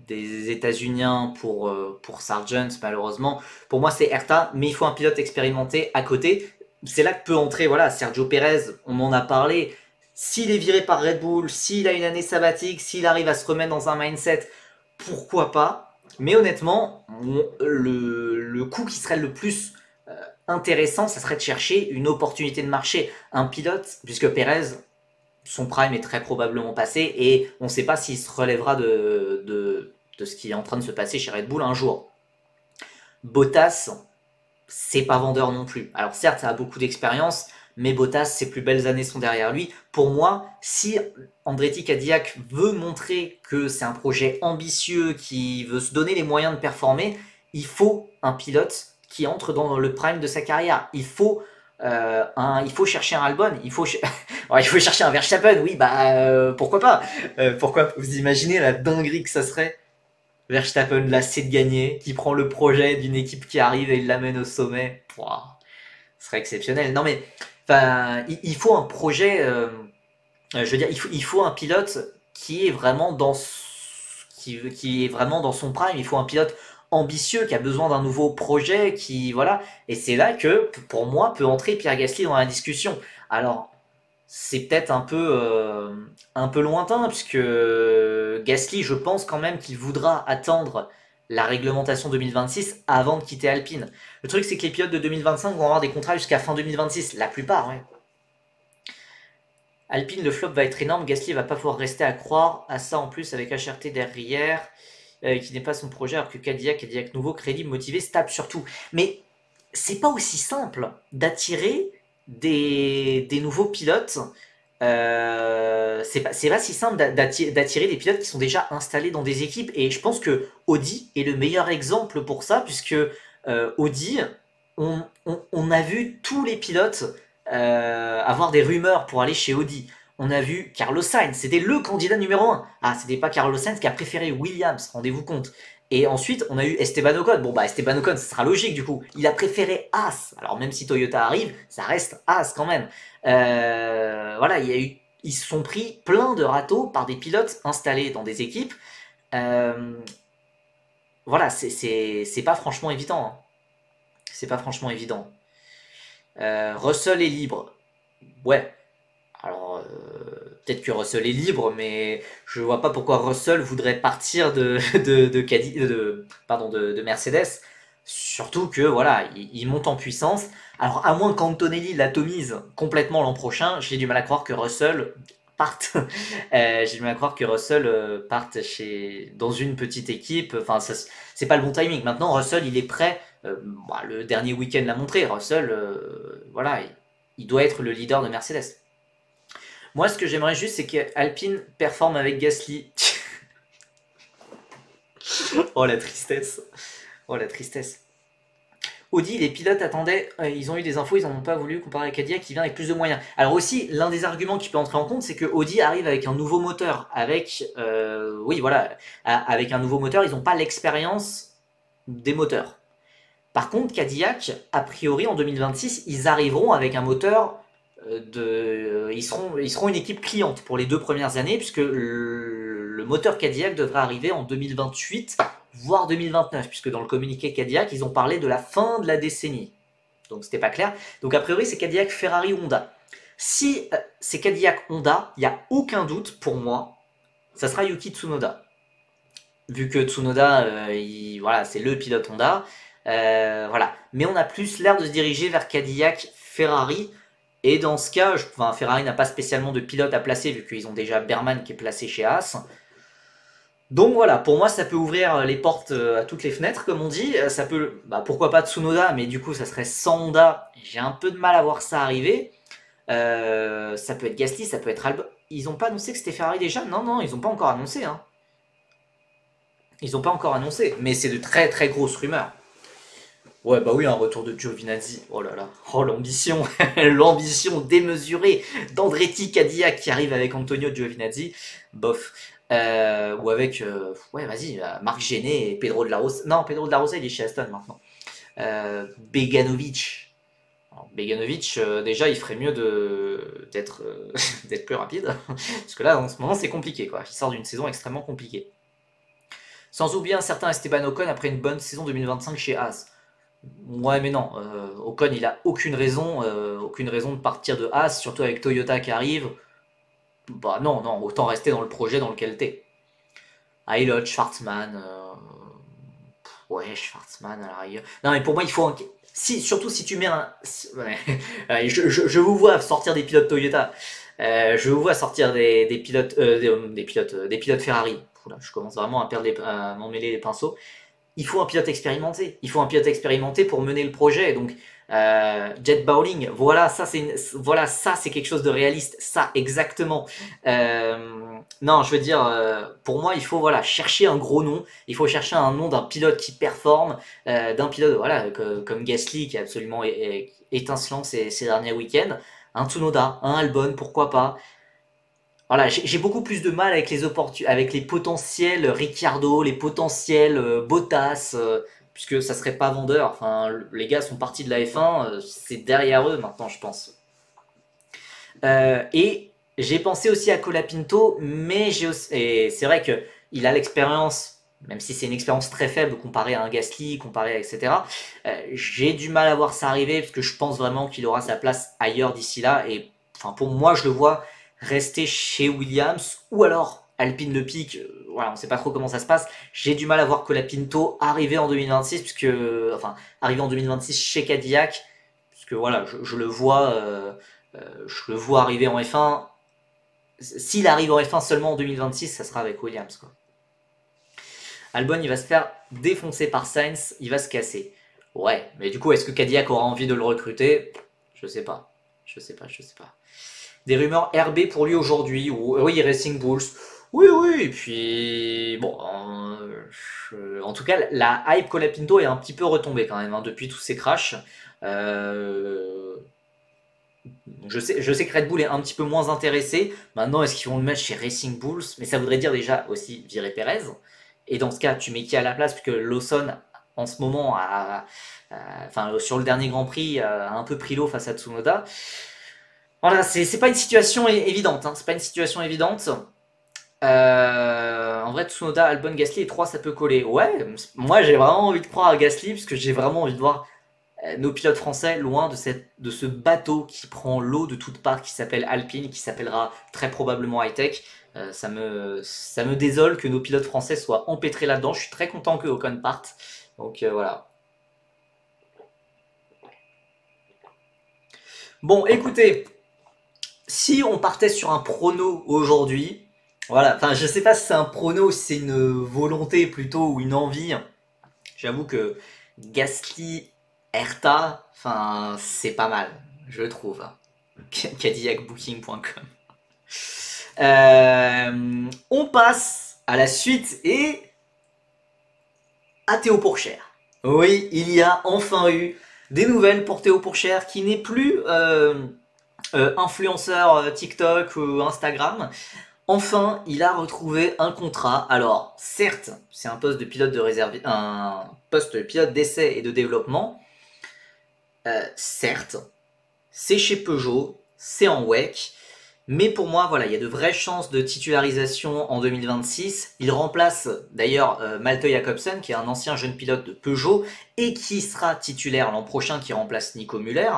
des États-Uniens pour Sargent, malheureusement. Pour moi, c'est Hertha, mais il faut un pilote expérimenté à côté. C'est là que peut entrer voilà, Sergio Pérez, on en a parlé. S'il est viré par Red Bull, s'il a une année sabbatique, s'il arrive à se remettre dans un mindset, pourquoi pas. Mais honnêtement, le coup qui serait le plus intéressant, ça serait de chercher une opportunité de marché. Un pilote, puisque Pérez, son prime est très probablement passé et on ne sait pas s'il se relèvera de ce qui est en train de se passer chez Red Bull un jour. Bottas, c'est pas vendeur non plus. Alors certes, ça a beaucoup d'expérience, mais Bottas, ses plus belles années sont derrière lui. Pour moi, si Andretti Cadillac veut montrer que c'est un projet ambitieux, qui veut se donner les moyens de performer, il faut un pilote qui entre dans le prime de sa carrière. Il faut chercher un Albon, il faut chercher un Verstappen, oui, bah pourquoi pas. Pourquoi vous imaginez la dinguerie que ça serait? Verstappen lassé de gagner, qui prend le projet d'une équipe qui arrive et il l'amène au sommet. Pouah, ce serait exceptionnel. Non mais, enfin, il faut un projet. Je veux dire, il faut un pilote qui est vraiment qui est vraiment dans son prime. Il faut un pilote ambitieux qui a besoin d'un nouveau projet, qui voilà. Et c'est là que, pour moi, peut entrer Pierre Gasly dans la discussion. Alors, c'est peut-être un peu lointain, puisque Gasly, je pense quand même qu'il voudra attendre la réglementation 2026 avant de quitter Alpine. Le truc, c'est que les pilotes de 2025 vont avoir des contrats jusqu'à fin 2026, la plupart, ouais. Alpine, le flop va être énorme, Gasly va pas pouvoir rester à croire à ça en plus avec HRT derrière, qui n'est pas son projet, alors que Cadillac nouveau, crédible, motivé, stable surtout. Mais c'est pas aussi simple d'attirer des nouveaux pilotes. C'est pas si simple d'attirer des pilotes qui sont déjà installés dans des équipes. Et je pense que Audi est le meilleur exemple pour ça, puisque Audi, on a vu tous les pilotes avoir des rumeurs pour aller chez Audi. on a vu Carlos Sainz, c'était le candidat numéro 1. Ah, c'était pas Carlos Sainz qui a préféré Williams, rendez-vous compte. Et ensuite, on a eu Esteban Ocon. Bon, bah, Esteban Ocon, ce sera logique du coup. Il a préféré Haas. Alors, même si Toyota arrive, ça reste Haas quand même. Voilà, ils se sont pris plein de râteaux par des pilotes installés dans des équipes. Voilà, c'est pas franchement évident. Hein. C'est pas franchement évident. Russell est libre. Ouais. Alors, peut-être que Russell est libre, mais je vois pas pourquoi Russell voudrait partir de Mercedes. Surtout que, voilà, il monte en puissance. Alors, à moins qu'Antonelli l'atomise complètement l'an prochain, j'ai du mal à croire que Russell parte. J'ai du mal à croire que Russell parte dans une petite équipe. Enfin, c'est pas le bon timing. Maintenant, Russell, il est prêt. Le dernier week-end l'a montré. Russell, voilà, il doit être le leader de Mercedes. Moi, ce que j'aimerais juste, c'est qu'Alpine performe avec Gasly. Oh la tristesse. Oh la tristesse. Audi, les pilotes attendaient, ils ont eu des infos, ils n'en ont pas voulu comparer à Cadillac qui vient avec plus de moyens. Alors aussi, l'un des arguments qui peut entrer en compte, c'est que Audi arrive avec un nouveau moteur, avec un nouveau moteur, ils n'ont pas l'expérience des moteurs. Par contre, Cadillac, a priori en 2026, ils arriveront avec un moteur ils seront une équipe cliente pour les 2 premières années, puisque le moteur Cadillac devrait arriver en 2028, voire 2029, puisque dans le communiqué Cadillac, ils ont parlé de la fin de la décennie. Donc c'était pas clair. Donc a priori, c'est Cadillac, Ferrari, Honda. Si c'est Cadillac, Honda, il n'y a aucun doute pour moi, ça sera Yuki Tsunoda. Vu que Tsunoda, voilà, c'est le pilote Honda. Voilà. Mais on a plus l'air de se diriger vers Cadillac, Ferrari. Et dans ce cas, Ferrari n'a pas spécialement de pilote à placer, vu qu'ils ont déjà Berman qui est placé chez Haas. Donc voilà, pour moi, ça peut ouvrir les portes à toutes les fenêtres, comme on dit. Ça peut, pourquoi pas Tsunoda, mais du coup, ça serait sans Honda. J'ai un peu de mal à voir ça arriver. Ça peut être Gasly, ça peut être Albon. Ils n'ont pas annoncé que c'était Ferrari déjà? Non, ils n'ont pas encore annoncé. Hein. Ils n'ont pas encore annoncé, mais c'est de très très grosses rumeurs. Ouais, bah oui, un retour de Giovinazzi. Oh là là. Oh, l'ambition. L'ambition démesurée d'Andretti Cadillac qui arrive avec Antonio Giovinazzi. Bof. Ou avec, ouais, vas-y, Marc Gené et Pedro de la Rosa. Non, Pedro de la Rosa, il est chez Aston maintenant. Beganovic. Alors, Beganovic, déjà, il ferait mieux d'être plus rapide. Parce que là, en ce moment, c'est compliqué, quoi. Il sort d'une saison extrêmement compliquée. Sans oublier un certain Esteban Ocon après une bonne saison 2025 chez Haas. Ouais, mais non. Ocon, il a aucune raison de partir de Haas, surtout avec Toyota qui arrive. Bah non, autant rester dans le projet dans lequel t'es. Ailot, Schwartzman. Ouais, Schwartzman à la rigueur. Non, mais pour moi, il faut surtout si tu mets un. Ouais, je vous vois sortir des pilotes Toyota. Je vous vois sortir des pilotes, des pilotes Ferrari. Oula, je commence vraiment à m'emmêler les pinceaux. Il faut un pilote expérimenté. Il faut un pilote expérimenté pour mener le projet. Donc, Jet Bowling, voilà, ça c'est quelque chose de réaliste. Ça, exactement. Non, je veux dire, pour moi, il faut chercher un gros nom. Il faut chercher un nom d'un pilote qui performe, d'un pilote comme Gasly qui est absolument étincelant ces derniers week-ends. Un Tsunoda, un Albon, pourquoi pas. Voilà, j'ai beaucoup plus de mal avec avec les potentiels Ricciardo, les potentiels Bottas, puisque ça serait pas vendeur. Enfin, les gars sont partis de la F1, c'est derrière eux maintenant, je pense. Et j'ai pensé aussi à Colapinto, mais et c'est vrai que il a l'expérience, même si c'est une expérience très faible comparée à un Gasly, comparé à etc. J'ai du mal à voir ça arriver, parce que je pense vraiment qu'il aura sa place ailleurs d'ici là. Et enfin, pour moi, je le vois rester chez Williams ou alors Alpine le pique. Voilà, on sait pas trop comment ça se passe. J'ai du mal à voir Colapinto arriver en 2026, arriver en 2026 chez Cadillac, puisque voilà, je le vois arriver en F1. S'il arrive en F1 seulement en 2026, ça sera avec Williams, quoi. Albon, il va se faire défoncer par Sainz, il va se casser. Ouais, mais du coup, est-ce que Cadillac aura envie de le recruter? Je sais pas. Des rumeurs RB pour lui aujourd'hui. Oui, Racing Bulls. Oui, et puis... Bon, en tout cas, la hype Colapinto est un petit peu retombée quand même, hein, depuis tous ces crashs. Je sais que Red Bull est un petit peu moins intéressé. Maintenant, est-ce qu'ils vont le mettre chez Racing Bulls? Mais ça voudrait dire déjà aussi virer Perez. Et dans ce cas, tu mets qui à la place? Puisque Lawson, en ce moment, enfin, sur le dernier Grand Prix, a un peu pris l'eau face à Tsunoda. Voilà, c'est pas une situation évidente. Hein, c'est pas une situation évidente. En vrai, Tsunoda, Albon, Gasly et 3, ça peut coller. Ouais, moi j'ai vraiment envie de croire à Gasly, parce que j'ai vraiment envie de voir nos pilotes français loin de ce bateau qui prend l'eau de toutes parts, qui s'appelle Alpine, qui s'appellera très probablement Hightech. Ça me désole que nos pilotes français soient empêtrés là-dedans. Je suis très content que Ocon parte. Donc voilà. Bon, écoutez, si on partait sur un prono aujourd'hui, voilà, enfin je sais pas si c'est un prono ou si c'est une volonté plutôt ou une envie. J'avoue que Gasly, Hertha, enfin c'est pas mal, je trouve. CadillacBooking.com. On passe à la suite et à Théo Pourchère. Oui, il y a enfin eu des nouvelles pour Théo Pourchère qui n'est plus influenceur TikTok ou Instagram. Enfin, il a retrouvé un contrat. Alors, certes, c'est un poste de pilote de réserve, un poste de pilote d'essai et de développement. Certes, c'est chez Peugeot, c'est en WEC. Mais pour moi, voilà, il y a de vraies chances de titularisation en 2026. Il remplace d'ailleurs Malte Jacobsen, qui est un ancien jeune pilote de Peugeot et qui sera titulaire l'an prochain, qui remplace Nico Müller.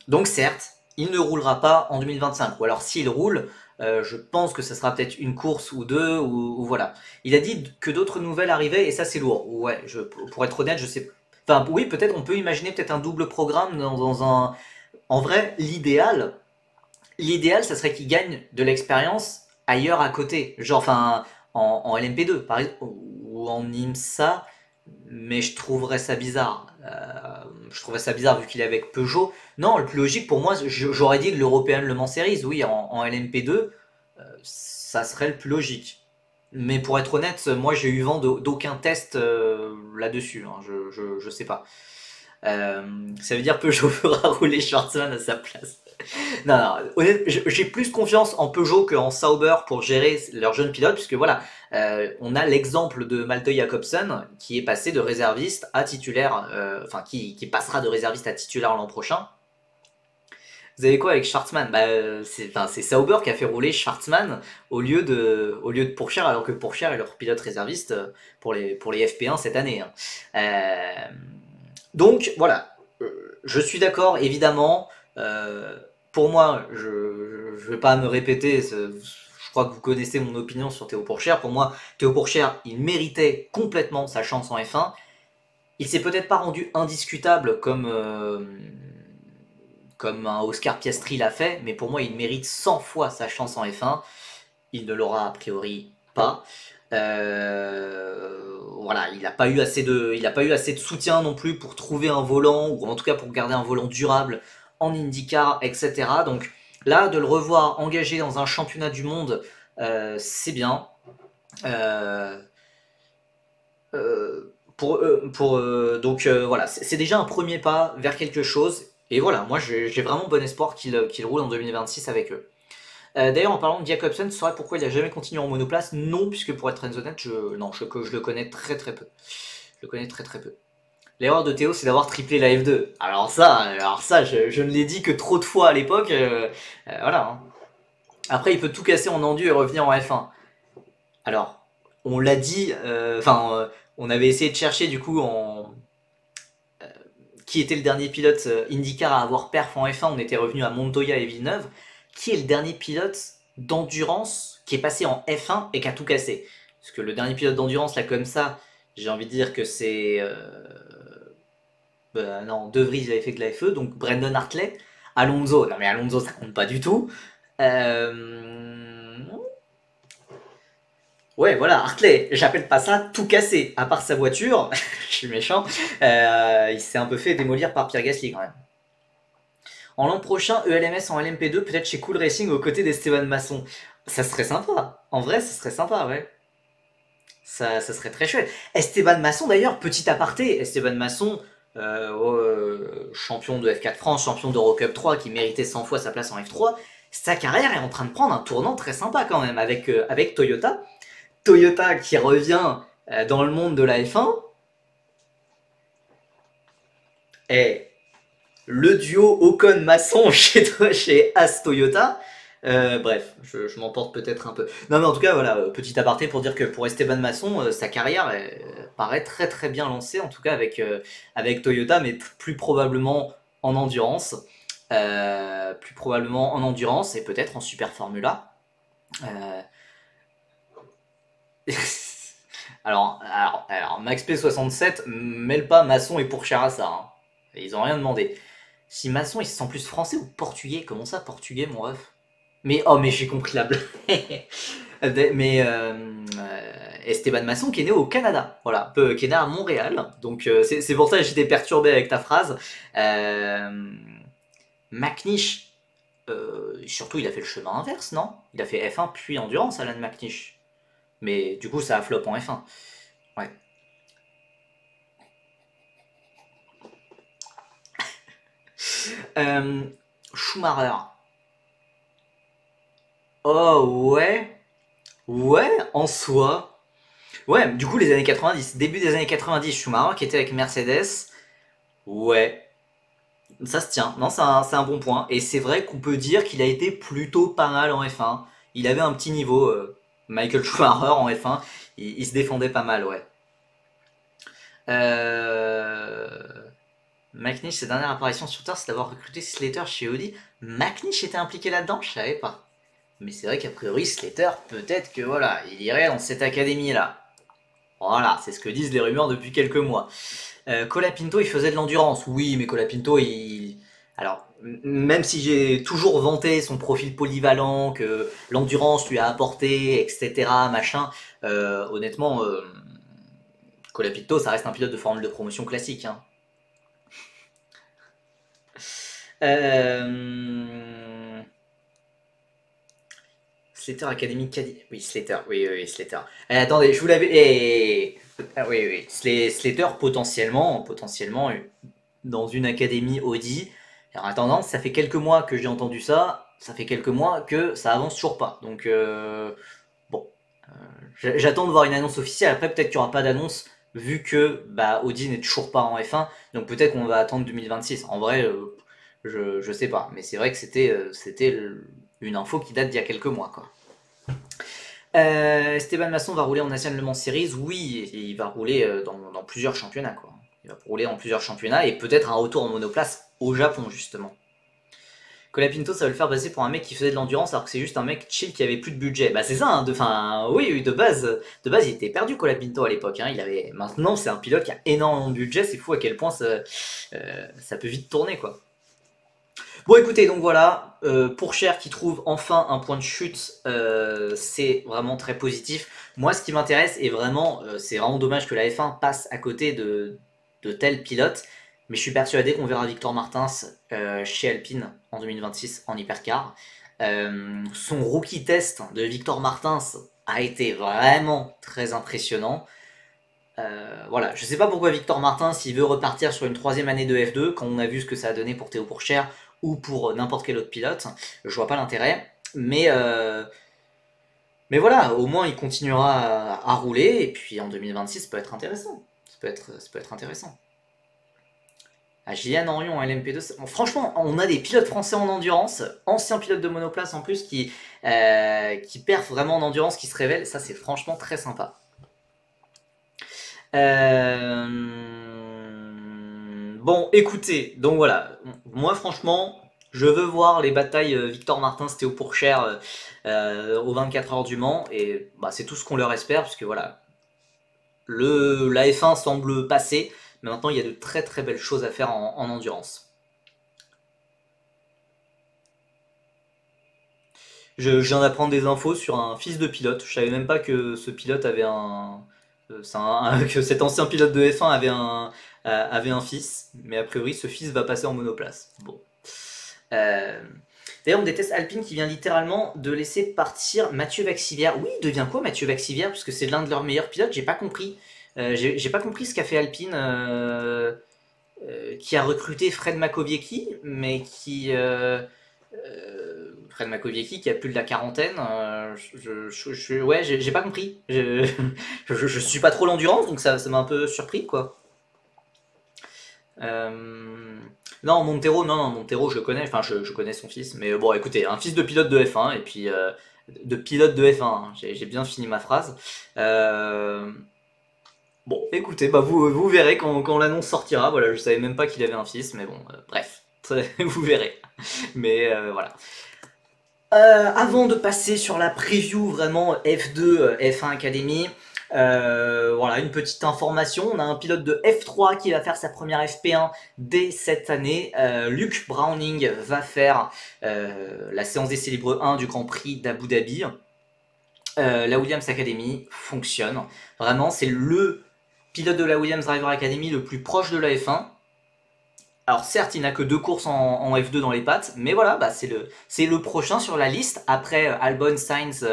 Donc certes, il ne roulera pas en 2025. Ou alors s'il roule, je pense que ça sera peut-être une course ou deux, ou voilà. Il a dit que d'autres nouvelles arrivaient et ça c'est lourd. Ouais, pour être honnête, je sais. Enfin oui, peut-être on peut imaginer peut-être un double programme dans un. En vrai, l'idéal, ça serait qu'il gagne de l'expérience ailleurs à côté. Genre, enfin, en LMP2, par exemple, ou en IMSA, mais je trouverais ça bizarre. Je trouverais ça bizarre vu qu'il est avec Peugeot. Non, le plus logique pour moi, j'aurais dit de l'European Le Mans Series, oui, en LMP2, ça serait le plus logique. Mais pour être honnête, moi j'ai eu vent d'aucun test là-dessus, hein, je sais pas. Ça veut dire Peugeot fera rouler Schwartzman à sa place. Non, non, honnêtement, j'ai plus confiance en Peugeot qu'en Sauber pour gérer leurs jeunes pilotes, puisque voilà, on a l'exemple de Malte Jacobsen qui est passé de réserviste à titulaire, enfin qui passera de réserviste à titulaire l'an prochain. Vous avez quoi avec Schwartzman? Bah, c'est Sauber qui a fait rouler Schwartzman au lieu de Pourchère, alors que Pourchère est leur pilote réserviste pour les FP1 cette année. Hein. Donc voilà, je suis d'accord, évidemment. Pour moi, je ne vais pas me répéter, je crois que vous connaissez mon opinion sur Théo Pourchère. Pour moi, Théo Pourchère, il méritait complètement sa chance en F1. Il s'est peut-être pas rendu indiscutable comme un Oscar Piastri l'a fait, mais pour moi, il mérite 100 fois sa chance en F1. Il ne l'aura a priori pas. Voilà, il n'a pas eu assez de soutien non plus pour trouver un volant, ou en tout cas pour garder un volant durable en IndyCar, etc. Donc là, de le revoir engagé dans un championnat du monde, c'est bien. Donc voilà, c'est déjà un premier pas vers quelque chose. Et voilà, moi j'ai vraiment bon espoir qu'il roule en 2026 avec eux. D'ailleurs, en parlant de Jacobsen, tu saurais pourquoi il n'a jamais continué en monoplace? Non, puisque pour être très honnête, je le connais très très peu. Je le connais très très peu. L'erreur de Théo, c'est d'avoir triplé la F2. Alors ça, je ne l'ai dit que trop de fois à l'époque. Voilà. Hein. Après, il peut tout casser en endu et revenir en F1. Alors, on l'a dit, on avait essayé de chercher du coup qui était le dernier pilote IndyCar à avoir perf en F1. On était revenu à Montoya et Villeneuve. Qui est le dernier pilote d'endurance qui est passé en F1 et qui a tout cassé? Parce que le dernier pilote d'endurance, là, comme ça, j'ai envie de dire que c'est. Non, De Vries, il avait fait que la FE, donc Brendan Hartley. Alonso, non mais Alonso, ça compte pas du tout. Ouais, voilà, Hartley, j'appelle pas ça tout cassé. À part sa voiture, je suis méchant, il s'est un peu fait démolir par Pierre Gasly quand même. En l'an prochain, ELMS en LMP2, peut-être chez Cool Racing aux côtés d'Esteban Masson. Ça serait sympa. En vrai, ça serait sympa, ouais. Ça serait très chouette. Esteban Masson, d'ailleurs, petit aparté, Esteban Masson, champion de F4 France, champion d'Eurocup 3, qui méritait 100 fois sa place en F3, sa carrière est en train de prendre un tournant très sympa quand même avec Toyota. Toyota qui revient dans le monde de la F1. Et le duo Ocon-Masson chez As Toyota. Bref, je m'emporte peut-être un peu. Non mais en tout cas, voilà, petit aparté pour dire que pour Esteban Masson, sa carrière paraît très très bien lancée, en tout cas avec Toyota, mais plus probablement en endurance. Plus probablement en endurance et peut-être en Super Formula. Alors, Max P67 mêle pas Masson et Pourchère à ça. Hein. Ils ont rien demandé. Si Masson il se sent plus français ou portugais, comment ça portugais mon ref? Mais oh mais j'ai compris la blague. Mais Esteban Masson qui est né au Canada, voilà, qui est né à Montréal. Donc c'est pour ça que j'étais perturbé avec ta phrase. McNish, surtout il a fait le chemin inverse, non? Il a fait F1 puis endurance, Alan McNish. Mais du coup ça a flop en F1. Ouais. Schumacher. Oh ouais. Ouais, en soi. Ouais, du coup les années 90, début des années 90, Schumacher qui était avec Mercedes. Ouais. Ça se tient, non, c'est un bon point. Et c'est vrai qu'on peut dire qu'il a été plutôt pas mal en F1. Il avait un petit niveau, Michael Schumacher en F1, il se défendait pas mal, ouais. McNish, ses dernières apparitions sur Terre, c'est d'avoir recruté Slater chez Audi. McNish était impliqué là-dedans, je savais pas. Mais c'est vrai qu'a priori, Slater, peut-être que voilà, il irait dans cette académie-là. Voilà, c'est ce que disent les rumeurs depuis quelques mois. Colapinto, il faisait de l'endurance. Oui, mais Colapinto, il... Alors, même si j'ai toujours vanté son profil polyvalent, que l'endurance lui a apporté, etc., machin, honnêtement, Colapinto, ça reste un pilote de formule de promotion classique. Hein. Slater Academy Caddy. Oui, Slater. Oui, Slater. Attendez, je vous l'avais. Ah, oui. Slater potentiellement, dans une académie Audi. Alors, en attendant, ça fait quelques mois que j'ai entendu ça. Ça fait quelques mois que ça avance toujours pas. Donc, bon. J'attends de voir une annonce officielle. Après, peut-être qu'il n'y aura pas d'annonce vu que Audi n'est toujours pas en F1. Donc, peut-être qu'on va attendre 2026. En vrai, je sais pas. Mais c'est vrai que c'était une info qui date d'il y a quelques mois, quoi. Esteban Masson va rouler en National Le Mans Series. Oui, il va rouler dans plusieurs championnats, quoi. Il va rouler dans plusieurs championnats et peut-être un retour en monoplace au Japon, justement. Colapinto, ça va le faire passer pour un mec qui faisait de l'endurance alors que c'est juste un mec chill qui avait plus de budget. Bah c'est ça, hein, oui, de base, il était perdu Colapinto à l'époque. Hein, maintenant, c'est un pilote qui a énormément de budget. C'est fou à quel point ça peut vite tourner, quoi. Bon écoutez, donc voilà, Pourchère qui trouve enfin un point de chute, c'est vraiment très positif. Moi ce qui m'intéresse, et vraiment, c'est vraiment dommage que la F1 passe à côté de tels pilotes, mais je suis persuadé qu'on verra Victor Martins chez Alpine en 2026 en hypercar. Son rookie test de Victor Martins a été vraiment très impressionnant. Voilà, je sais pas pourquoi Victor Martins s'il veut repartir sur une troisième année de F2 quand on a vu ce que ça a donné pour Théo Pourchère ou pour n'importe quel autre pilote, je vois pas l'intérêt, mais voilà, au moins il continuera à rouler et puis en 2026 ça peut être intéressant, ça peut être intéressant. Gillian Orion en LMP2, franchement on a des pilotes français en endurance, anciens pilotes de monoplace en plus qui perfent vraiment en endurance, qui se révèlent, ça c'est franchement très sympa. Bon, écoutez, donc voilà, moi franchement, je veux voir les batailles Victor Martins, Théo Pourchère aux 24 heures du Mans, et c'est tout ce qu'on leur espère, puisque voilà, la F1 semble passer, mais maintenant il y a de très très belles choses à faire en endurance. Je viens d'apprendre des infos sur un fils de pilote, je savais même pas que ce pilote avait que cet ancien pilote de F1 avait un fils, mais a priori ce fils va passer en monoplace. Bon. D'ailleurs, on déteste Alpine qui vient littéralement de laisser partir Mathieu Vaxivière. Oui, il devient quoi Mathieu Vaxivière? Parce que c'est l'un de leurs meilleurs pilotes, j'ai pas compris. J'ai pas compris ce qu'a fait Alpine. qui a recruté Fred Makowiecki, mais qui... Fred Makowiecki qui a plus de la quarantaine, ouais, j'ai pas compris. Je suis pas trop l'endurance, donc ça m'a un peu surpris, quoi. Non, Montero, non, Montero, je connais, enfin, je connais son fils, mais bon, écoutez, un fils de pilote de F1, et puis de pilote de F1, hein, j'ai bien fini ma phrase. Bon, écoutez, bah vous verrez quand l'annonce sortira. Voilà, je savais même pas qu'il avait un fils, mais bon, bref, vous verrez. Mais voilà. Avant de passer sur la preview vraiment F2, F1 Academy, voilà, une petite information. On a un pilote de F3 qui va faire sa première FP1 dès cette année. Luke Browning va faire la séance d'essai libre 1 du Grand Prix d'Abu Dhabi. La Williams Academy fonctionne. Vraiment, c'est le pilote de la Williams Driver Academy le plus proche de la F1. Alors certes, il n'a que 2 courses en F2 dans les pattes, mais voilà, bah, c'est le prochain sur la liste, après Albon, Sainz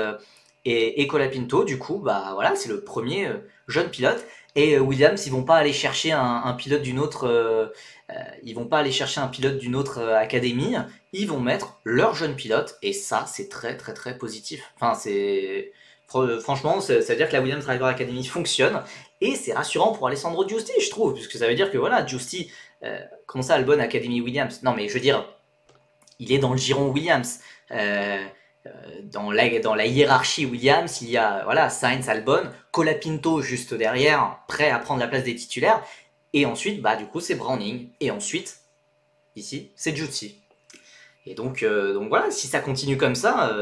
et Colapinto. Du coup, bah voilà, c'est le premier jeune pilote. Et Williams, ils vont pas aller chercher un pilote d'une autre, ils vont pas aller chercher un pilote d'une autre académie. Ils vont mettre leur jeune pilote, et ça, c'est très très très positif. Enfin, franchement, ça veut dire que la Williams Driver Academy fonctionne, et c'est rassurant pour Alessandro Giusti, je trouve, puisque ça veut dire que voilà, Giusti, comment ça, Albon Academy Williams? Non, mais je veux dire, il est dans le giron Williams. Dans la hiérarchie Williams, il y a voilà, Sainz, Albon, Colapinto juste derrière, prêt à prendre la place des titulaires. Et ensuite, bah, du coup, c'est Browning. Et ensuite, ici, c'est Giusti. Et donc voilà, si ça continue comme ça,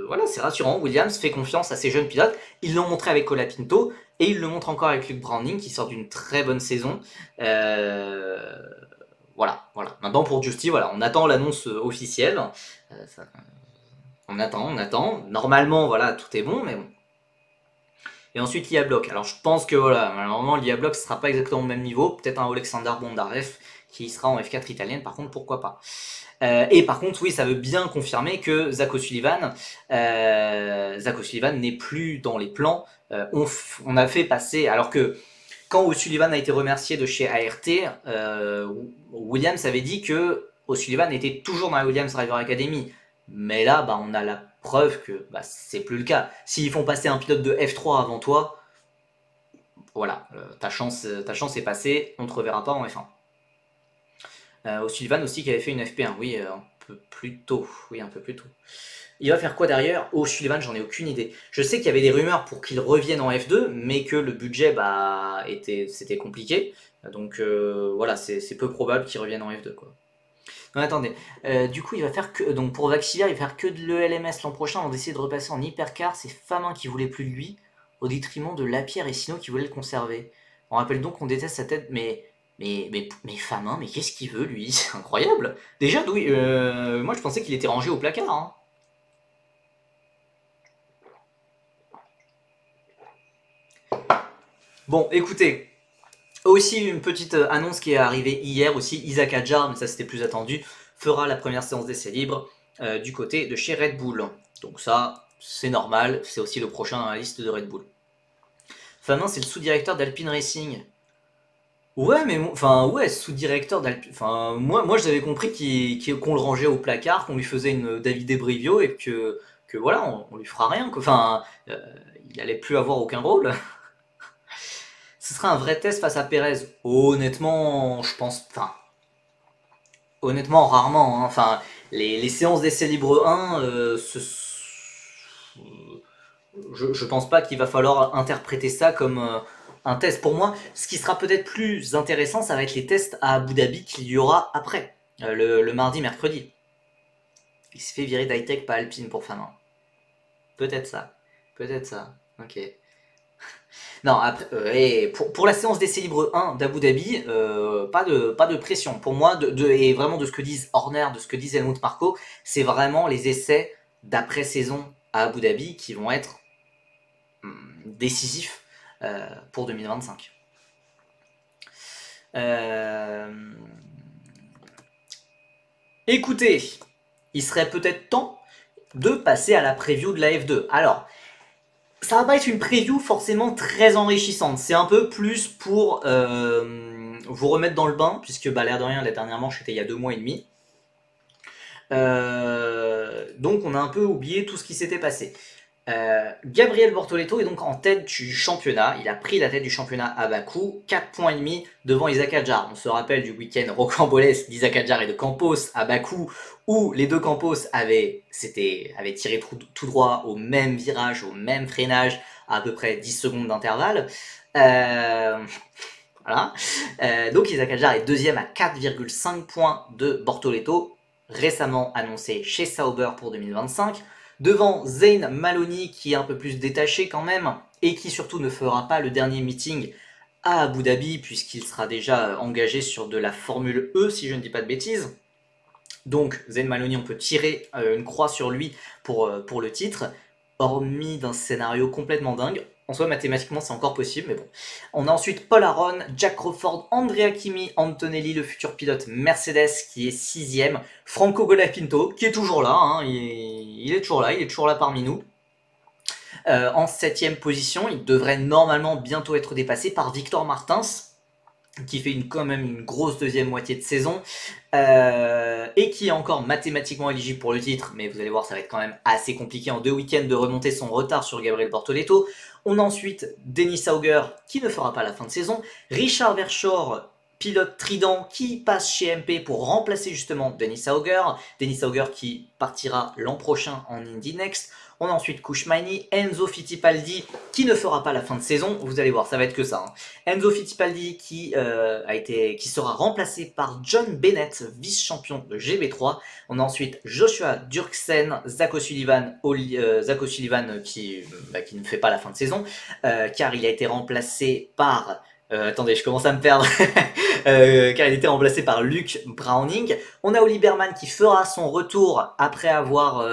voilà, c'est rassurant. Williams fait confiance à ses jeunes pilotes. Ils l'ont montré avec Colapinto et ils le montrent encore avec Luke Browning qui sort d'une très bonne saison. Voilà. Maintenant pour Giusti, voilà, on attend l'annonce officielle. On attend. Normalement, voilà, tout est bon, mais bon. Et ensuite l'IA Block. Alors je pense que voilà, malheureusement l'IA Block ne sera pas exactement au même niveau. Peut-être un Alexander Bondarev qui sera en F4 italienne, par contre, pourquoi pas. Et par contre, oui, ça veut bien confirmer que Zach O'Sullivan n'est plus dans les plans. On a fait passer, alors que quand O'Sullivan a été remercié de chez ART, Williams avait dit que O'Sullivan était toujours dans la Williams Driver Academy. Mais là, bah, on a la preuve que bah, c'est plus le cas. S'ils font passer un pilote de F3 avant toi, voilà, ta chance est passée, on ne te reverra pas en F1. O'Sullivan aussi qui avait fait une FP1, oui, un peu plus tôt. Il va faire quoi derrière? O'Sullivan, j'en ai aucune idée. Je sais qu'il y avait des rumeurs pour qu'il revienne en F2, mais que le budget, bah, c'était compliqué. Donc voilà, c'est peu probable qu'il revienne en F2, quoi. Non, attendez. Du coup, il va faire que. Donc pour Vaxilia, il va faire que de l'ELMS l'an prochain. On va essayer de repasser en hypercar. C'est Famin qui voulait plus de lui, au détriment de Lapierre et Sino qui voulaient le conserver. On rappelle donc qu'on déteste sa tête, mais Famin, mais qu'est-ce qu'il veut lui? C'est incroyable. Déjà, oui, moi je pensais qu'il était rangé au placard. Hein. Bon, écoutez. Aussi une petite annonce qui est arrivée hier aussi, Isaac Hadjar, mais ça c'était plus attendu, fera la première séance d'essai libre du côté de chez Red Bull. Donc ça, c'est normal, c'est aussi le prochain dans la liste de Red Bull. Famin, c'est le sous-directeur d'Alpine Racing. Ouais, mais enfin, ouais, sous-directeur d'Alpine. Enfin, moi j'avais compris qu'on le rangeait au placard, qu'on lui faisait une Davide Brivio et que voilà, on lui fera rien. Enfin, il allait plus avoir aucun rôle. Ce sera un vrai test face à Perez. Honnêtement, je pense. Enfin, honnêtement, rarement. Hein. Enfin, les séances d'essai libre 1, je pense pas qu'il va falloir interpréter ça comme un test. Pour moi, ce qui sera peut-être plus intéressant, ça va être les tests à Abu Dhabi qu'il y aura après, le mardi, mercredi. Il se fait virer d'high-tech, pas Alpine pour Famin. Peut-être ça. Ok. Non, après, pour la séance d'essai libre 1 d'Abu Dhabi, pas de pression. Pour moi, et vraiment de ce que disent Horner, de ce que disent Helmut Marko, c'est vraiment les essais d'après-saison à Abu Dhabi qui vont être décisifs pour 2025. Écoutez, il serait peut-être temps de passer à la preview de la F2. Alors, ça va pas être une preview forcément très enrichissante. C'est un peu plus pour vous remettre dans le bain, puisque bah, l'air de rien, la dernière manche était il y a 2 mois et demi. Donc on a un peu oublié tout ce qui s'était passé. Gabriel Bortoleto est donc en tête du championnat. Il a pris la tête du championnat à Bakou, 4 points et demi devant Isaac Adjar. On se rappelle du week-end rocambolesque d'Isaac Adjar et de Campos à Bakou, où les deux Campos avaient tiré tout droit au même virage, au même freinage, à peu près 10 secondes d'intervalle. Voilà. Donc Isaac Adjar est deuxième à 4,5 points de Bortoleto, récemment annoncé chez Sauber pour 2025. Devant Zayn Maloney, qui est un peu plus détaché quand même, et qui surtout ne fera pas le dernier meeting à Abu Dhabi, puisqu'il sera déjà engagé sur de la Formule E, si je ne dis pas de bêtises. Donc Zayn Maloney, on peut tirer une croix sur lui pour le titre, hormis d'un scénario complètement dingue. En soi, mathématiquement, c'est encore possible, mais bon. On a ensuite Paul Aron, Jack Crawford, Andrea Kimi, Antonelli, le futur pilote Mercedes, qui est 6ème, Franco Colapinto, qui est toujours là, hein, il est toujours là parmi nous. En 7ème position, il devrait normalement bientôt être dépassé par Victor Martins, qui fait quand même une grosse deuxième moitié de saison, et qui est encore mathématiquement éligible pour le titre, mais vous allez voir, ça va être quand même assez compliqué en 2 week-ends de remonter son retard sur Gabriel Bortoleto. On a ensuite Dennis Auger, qui ne fera pas la fin de saison, Richard Verschoor, pilote Trident, qui passe chez MP pour remplacer justement Dennis Auger qui partira l'an prochain en Indy Next. On a ensuite Kouchmaini, Enzo Fittipaldi, qui ne fera pas la fin de saison. Vous allez voir, ça va être que ça. Hein. Enzo Fittipaldi qui sera remplacé par John Bennett, vice-champion de GB3. On a ensuite Joshua Durksen, Zach O'Sullivan qui ne fait pas la fin de saison, car il a été remplacé par... attendez, je commence à me perdre. Car il était remplacé par Luke Browning. On a Oli Berman qui fera son retour après avoir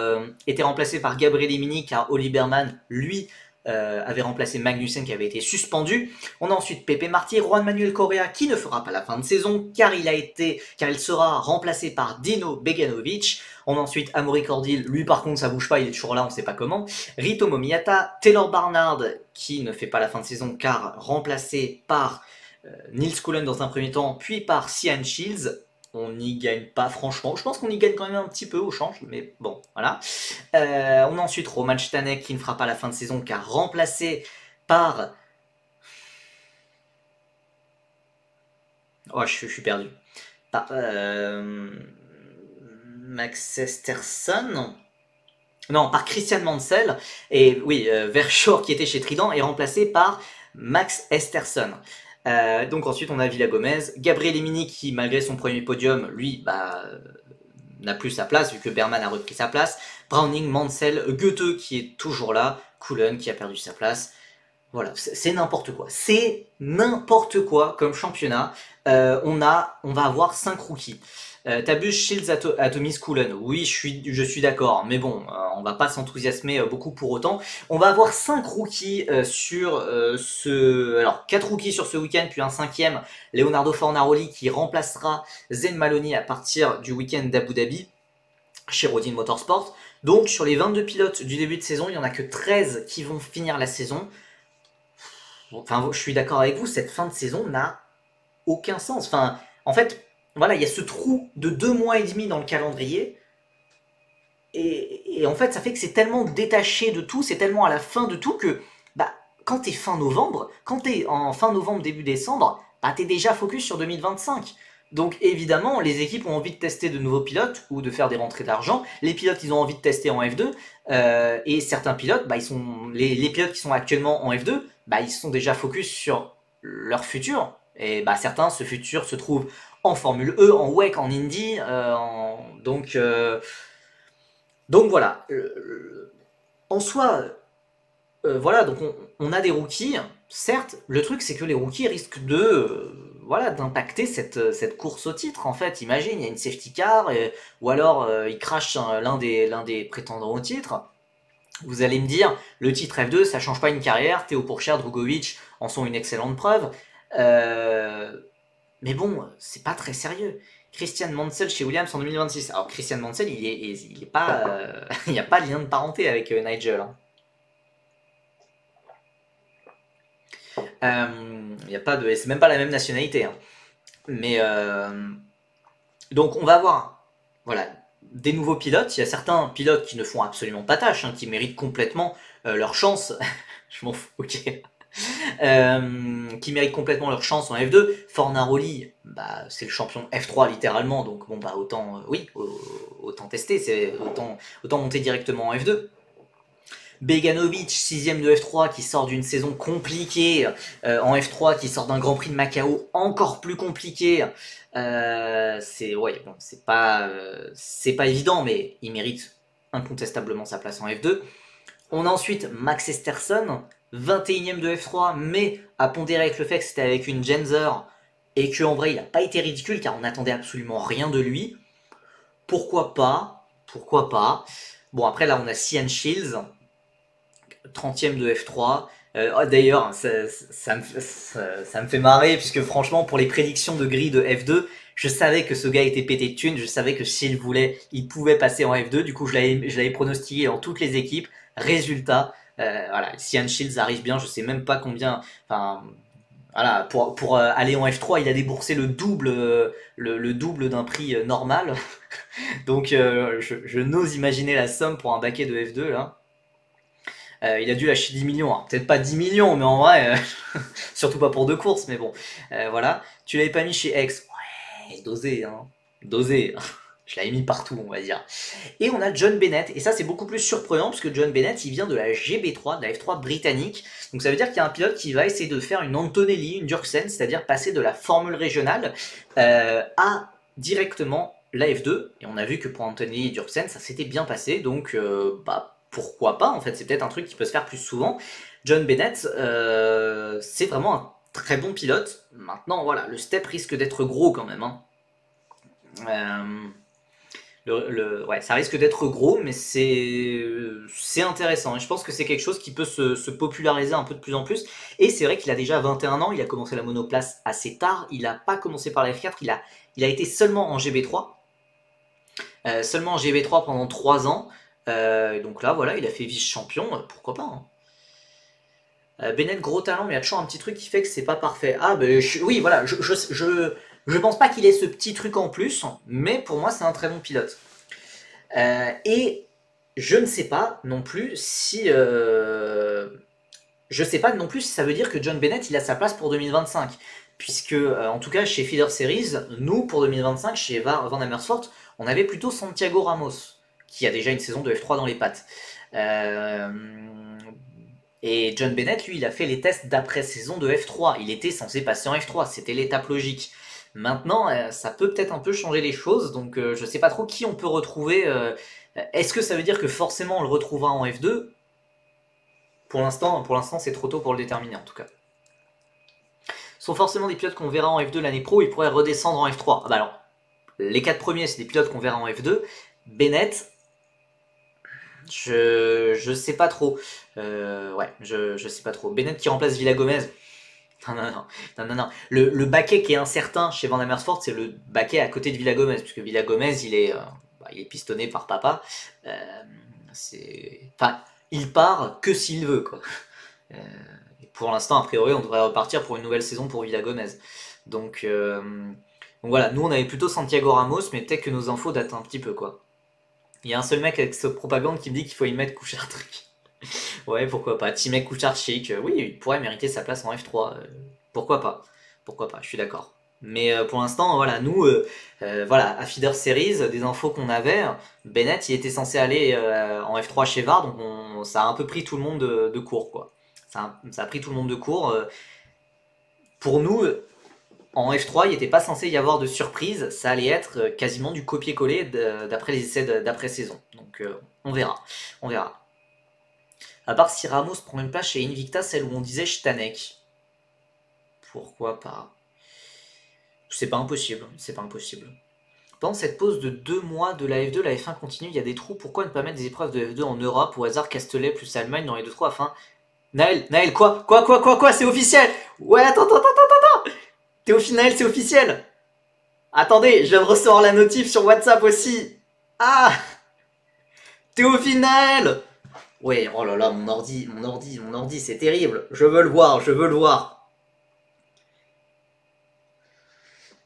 été remplacé par Gabriel Emini, car Oli Berman, lui, avait remplacé Magnussen qui avait été suspendu. On a ensuite Pepe Marty, Juan Manuel Correa qui ne fera pas la fin de saison car il sera remplacé par Dino Beganovic. On a ensuite Amaury Cordil, lui par contre ça bouge pas, il est toujours là, on sait pas comment. Rito Momiyata, Taylor Barnard qui ne fait pas la fin de saison car remplacé par Nils Cullen dans un premier temps, puis par Cian Shields. On n'y gagne pas franchement, je pense qu'on y gagne quand même un petit peu au change, mais bon, voilà. On a ensuite Roman Stanek qui ne fera pas la fin de saison car remplacé par... Oh, je suis perdu. Par Max Esterson. Non, par Christian Mansell. Et oui, Verschoor qui était chez Trident est remplacé par Max Esterson. Donc ensuite on a Villa Gomez, Gabriel Emini qui malgré son premier podium, lui, n'a plus sa place vu que Berman a repris sa place, Browning, Mansell, Goethe qui est toujours là, Cullen qui a perdu sa place. Voilà, c'est n'importe quoi. C'est n'importe quoi comme championnat. On va avoir 5 rookies. T'abuses Shields, Atomis, Cullen. Oui, je suis d'accord, mais bon, on va pas s'enthousiasmer beaucoup pour autant. On va avoir 5 rookies Alors, 4 rookies sur ce week-end, puis un 5e, Leonardo Fornaroli, qui remplacera Zayn Maloney à partir du week-end d'Abu Dhabi, chez Rodin Motorsport. Donc, sur les 22 pilotes du début de saison, il n'y en a que 13 qui vont finir la saison. Enfin, je suis d'accord avec vous, cette fin de saison n'a aucun sens. Enfin, en fait, voilà, il y a ce trou de 2 mois et demi dans le calendrier. Et en fait, ça fait que c'est tellement détaché de tout, c'est tellement à la fin de tout que, quand t'es fin novembre, quand t'es en fin novembre, début décembre, t'es déjà focus sur 2025. Donc évidemment, les équipes ont envie de tester de nouveaux pilotes ou de faire des rentrées d'argent. Les pilotes, ils ont envie de tester en F2. Et certains pilotes, les pilotes qui sont actuellement en F2, ils sont déjà focus sur leur futur. Et certains, ce futur se trouve en Formule E, en WEC, en Indy. Donc voilà. En soi, voilà, donc on a des rookies. Certes, le truc c'est que les rookies risquent d'impacter cette course au titre en fait. Imagine, il y a une safety car ou alors ils crashent l'un des prétendants au titre. Vous allez me dire, le titre F2 ça change pas une carrière, Théo Pourchaire, Drugovic en sont une excellente preuve. Mais bon, c'est pas très sérieux. Christian Mansell chez Williams en 2026. Alors Christian Mansell, il est pas, il n'y a pas de lien de parenté avec Nigel. Hein. C'est même pas la même nationalité. Hein. Mais donc on va avoir voilà, des nouveaux pilotes. Il y a certains pilotes qui ne font absolument pas tâche, hein, qui méritent complètement leur chance. Je m'en fous, ok. Qui méritent complètement leur chance en F2. Fornaroli, bah, c'est le champion F3 littéralement, donc bon bah autant oui, autant tester, autant monter directement en F2. Beganovic, 6ème de F3, qui sort d'une saison compliquée en F3, qui sort d'un Grand Prix de Macao encore plus compliqué. C'est ouais, bon, c'est pas évident, mais il mérite incontestablement sa place en F2. On a ensuite Max Esterson, 21ème de F3, mais à pondérer avec le fait que c'était avec une Genzer et qu'en vrai il n'a pas été ridicule car on n'attendait absolument rien de lui. Pourquoi pas? Pourquoi pas? Bon, après là on a Cian Shields, 30ème de F3. D'ailleurs, ça me fait marrer, puisque franchement, pour les prédictions de grille de F2, je savais que ce gars était pété de thunes, je savais que s'il voulait, il pouvait passer en F2, du coup je l'avais pronostiqué dans toutes les équipes. Résultat, voilà, Cian Shields arrive bien, je sais même pas combien, enfin, voilà, pour aller en F3, il a déboursé le double, le double d'un prix normal. Donc je n'ose imaginer la somme pour un baquet de F2 là. Il a dû lâcher 10 millions, hein. Peut-être pas 10 millions, mais en vrai, surtout pas pour 2 courses, mais bon, voilà. Tu l'avais pas mis chez X, ouais, dosé, hein, dosé. Je l'avais mis partout, on va dire. Et on a John Bennett, et ça c'est beaucoup plus surprenant, parce que John Bennett, il vient de la GB3, de la F3 britannique, donc ça veut dire qu'il y a un pilote qui va essayer de faire une Antonelli, une Durksen, c'est-à-dire passer de la formule régionale à directement la F2, et on a vu que pour Antonelli et Durksen, ça s'était bien passé, donc bah pourquoi pas, en fait, c'est peut-être un truc qui peut se faire plus souvent. John Bennett, c'est vraiment un très bon pilote. Maintenant, voilà, le step risque d'être gros quand même, hein. Ouais, ça risque d'être gros, mais c'est intéressant. Et je pense que c'est quelque chose qui peut se populariser un peu de plus en plus. Et c'est vrai qu'il a déjà 21 ans, il a commencé la monoplace assez tard. Il n'a pas commencé par la F4, il a été seulement en GB3. Seulement en GB3 pendant 3 ans. Donc là, voilà, il a fait vice-champion, pourquoi pas, hein. Bennett, gros talent, mais il y a toujours un petit truc qui fait que c'est pas parfait. Ah, ben oui, voilà, je pense pas qu'il ait ce petit truc en plus, mais pour moi, c'est un très bon pilote. Et je ne sais pas non plus si. Je sais pas non plus si ça veut dire que John Bennett il a sa place pour 2025. Puisque, en tout cas, chez Feeder Series, nous, pour 2025, chez Van Amersfoort, on avait plutôt Santiago Ramos, qui a déjà une saison de F3 dans les pattes. Et John Bennett, lui, il a fait les tests d'après-saison de F3. Il était censé passer en F3, c'était l'étape logique. Maintenant, ça peut peut-être un peu changer les choses, donc je sais pas trop qui on peut retrouver. Est-ce que ça veut dire que forcément on le retrouvera en F2? Pour l'instant, c'est trop tôt pour le déterminer en tout cas. Ce sont forcément des pilotes qu'on verra en F2 l'année pro, ils pourraient redescendre en F3. Ah bah alors, les 4 premiers, c'est des pilotes qu'on verra en F2. Bennett, je sais pas trop. Ouais, je sais pas trop. Bennett qui remplace Villa Gomez. Non. Le baquet qui est incertain chez Van Amersfoort, c'est le baquet à côté de Villa Gomez, puisque Villa Gomez, il est pistonné par papa. Enfin, il part que s'il veut, quoi. Et pour l'instant, a priori, on devrait repartir pour une nouvelle saison pour Villa Gomez. Donc voilà, nous on avait plutôt Santiago Ramos, mais peut-être que nos infos datent un petit peu, quoi. Il y a un seul mec avec cette propagande qui me dit qu'il faut y mettre Kucharczyk. Ouais, pourquoi pas. Teammate Kucharczyk, oui, il pourrait mériter sa place en F3. Pourquoi pas. Pourquoi pas, je suis d'accord. Mais pour l'instant, voilà, nous, voilà, à Feeder Series, des infos qu'on avait, Bennett, il était censé aller en F3 chez VAR, donc ça a un peu pris tout le monde de court, quoi. Ça a pris tout le monde de court. Pour nous, en F3, il n'était pas censé y avoir de surprise, ça allait être quasiment du copier-coller d'après les essais d'après-saison. Donc on verra, on verra. À part si Ramos prend une place chez Invicta, celle où on disait Stanek. Pourquoi pas? C'est pas impossible, c'est pas impossible. Pendant cette pause de 2 mois de la F2, la F1 continue, il y a des trous. Pourquoi ne pas mettre des épreuves de F2 en Europe, au hasard Castellet plus Allemagne dans les 2 trous afin... Naël, quoi, c'est officiel. Ouais, attends. T'es au final, c'est officiel. Attendez, je viens de recevoir la notif sur WhatsApp aussi. Ah, t'es au final. Ouais, oh là là, mon ordi, c'est terrible. Je veux le voir.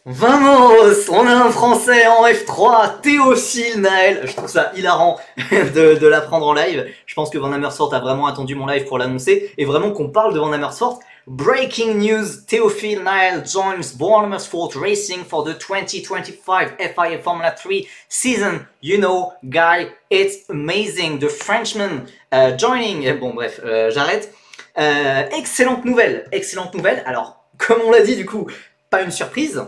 Vamos! On a un Français en F3, Théophile Naël. Je trouve ça hilarant de l'apprendre en live. Je pense que Van Amersfoort a vraiment attendu mon live pour l'annoncer. Et vraiment qu'on parle de Van Amersfoort. Breaking news, Théophile Naël joins Van Amersfoort Racing for the 2025 FIA Formula 3 season. You know, guy, it's amazing. The Frenchman joining. Bon bref, j'arrête. Excellente nouvelle, excellente nouvelle. Alors, comme on l'a dit du coup, pas une surprise.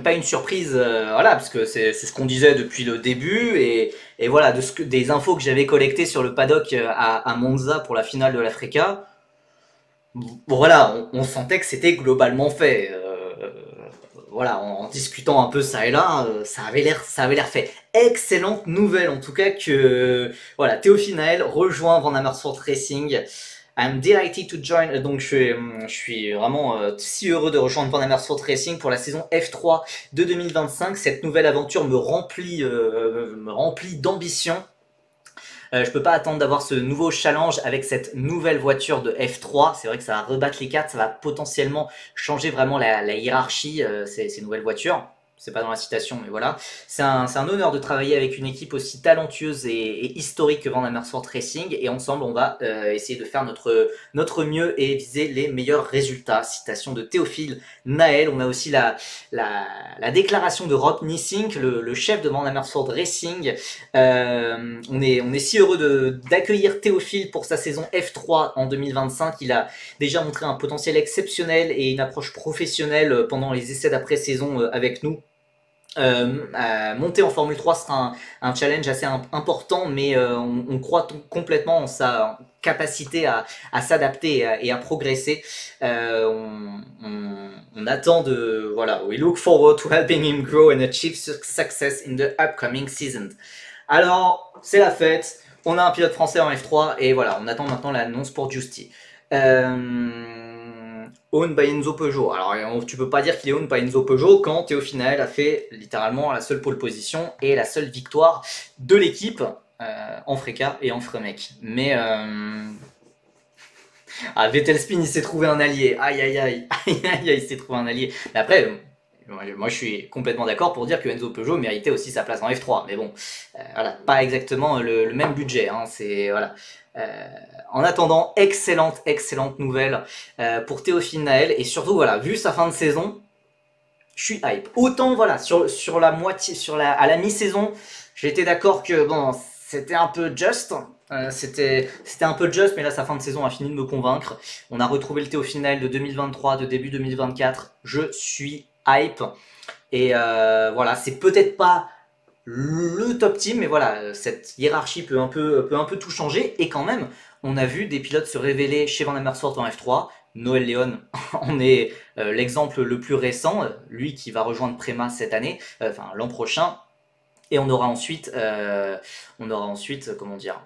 Pas une surprise, voilà, parce que c'est ce qu'on disait depuis le début, et voilà, des infos que j'avais collectées sur le paddock à Monza pour la finale de l'Africa, bon voilà, on sentait que c'était globalement fait. Voilà, en discutant un peu ça et là, ça avait l'air fait. Excellente nouvelle en tout cas que voilà, Théophile Naël rejoint Van Amersfoort Racing. I'm delighted to join. Donc je suis vraiment si heureux de rejoindre Van Amersfoort Racing pour la saison F3 de 2025. Cette nouvelle aventure me remplit d'ambition. Je peux pas attendre d'avoir ce nouveau challenge avec cette nouvelle voiture de F3. C'est vrai que ça va rebattre les cartes, ça va potentiellement changer vraiment la hiérarchie, ces nouvelles voitures. C'est pas dans la citation, mais voilà. C'est un honneur de travailler avec une équipe aussi talentueuse et historique que Van Amersfoort Racing. Et ensemble, on va essayer de faire notre mieux et viser les meilleurs résultats. Citation de Théophile Naël. On a aussi la déclaration de Rob Nissink, le chef de Van Amersfoort Racing. On est si heureux d'accueillir Théophile pour sa saison F3 en 2025. Il a déjà montré un potentiel exceptionnel et une approche professionnelle pendant les essais d'après-saison avec nous. Monter en Formule 3 sera un challenge assez important, mais on croit complètement en sa capacité à s'adapter et à progresser. On attend de... Voilà, we look forward to helping him grow and achieve success in the upcoming season. Alors, c'est la fête, on a un pilote français en F3, et voilà, on attend maintenant l'annonce pour Giusti. Owned by Enzo Peugeot. Alors tu peux pas dire qu'il est owned by Enzo Peugeot quand Théophile Naël a fait littéralement la seule pole position et la seule victoire de l'équipe en Freca et en Fremec. Mais Vettel Spin, il s'est trouvé un allié. Aïe aïe aïe, aïe aïe aïe, il s'est trouvé un allié. Mais après, moi je suis complètement d'accord pour dire que Enzo Peugeot méritait aussi sa place en F3. Mais bon, voilà, pas exactement le même budget. Hein, c'est voilà. En attendant, excellente nouvelle pour Théophile Naël, et surtout voilà, vu sa fin de saison, je suis hype. Autant voilà, sur la moitié, à la mi-saison, j'étais d'accord que bon, c'était un peu juste, c'était un peu juste, mais là sa fin de saison a fini de me convaincre. On a retrouvé le Théophile Naël de 2023, de début 2024, je suis hype, et voilà, c'est peut-être pas le top team, mais voilà, cette hiérarchie peut un peu tout changer, et quand même, on a vu des pilotes se révéler chez Van Amersfoort en F3. Noël Léon en est l'exemple le plus récent, lui qui va rejoindre Prema cette année, enfin l'an prochain, et on aura ensuite, comment dire,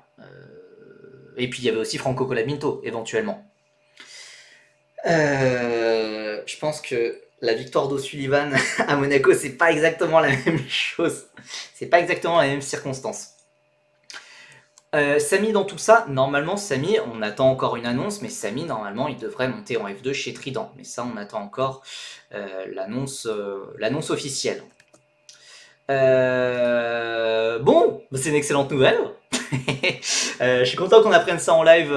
et puis il y avait aussi Franco Colapinto éventuellement. Je pense que la victoire d'O'Sullivan à Monaco, c'est pas exactement la même chose. C'est pas exactement la même circonstance. Samy dans tout ça, normalement Samy, on attend encore une annonce, mais Samy normalement il devrait monter en F2 chez Trident. Mais ça on attend encore l'annonce officielle. Bon, c'est une excellente nouvelle. Je suis content qu'on apprenne ça en live,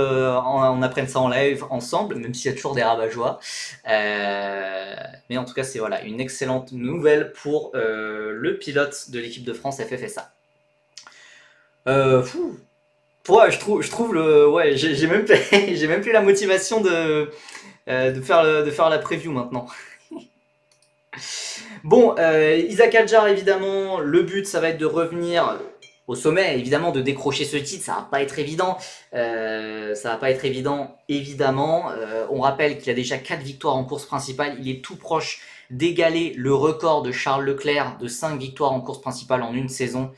ensemble, même s'il y a toujours des rabat-joie. Mais en tout cas, c'est voilà, une excellente nouvelle pour le pilote de l'équipe de France FFSA. Ouais, je trouve le, ouais, j'ai même plus la motivation de faire la preview maintenant. Bon, Isaac Hadjar, évidemment, le but, ça va être de revenir au sommet, évidemment, de décrocher ce titre. Ça va pas être évident. Évidemment. On rappelle qu'il a déjà 4 victoires en course principale. Il est tout proche d'égaler le record de Charles Leclerc de 5 victoires en course principale en une saison.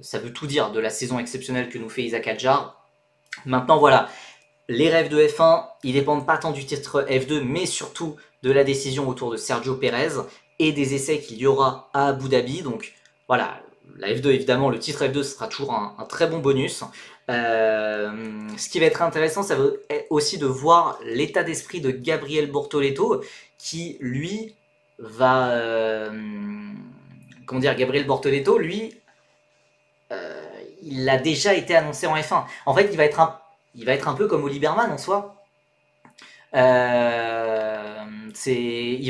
Ça veut tout dire de la saison exceptionnelle que nous fait Isaac Hadjar. Maintenant, voilà. Les rêves de F1, ils dépendent pas tant du titre F2, mais surtout de la décision autour de Sergio Pérez et des essais qu'il y aura à Abu Dhabi. Donc voilà, la F2 évidemment, le titre F2 sera toujours un très bon bonus. Ce qui va être intéressant, ça va aussi de voir l'état d'esprit de Gabriel Bortoleto, qui lui va... comment dire, Gabriel Bortoleto, lui, il a déjà été annoncé en F1. En fait, il va être un peu comme Oli Berman en soi. Il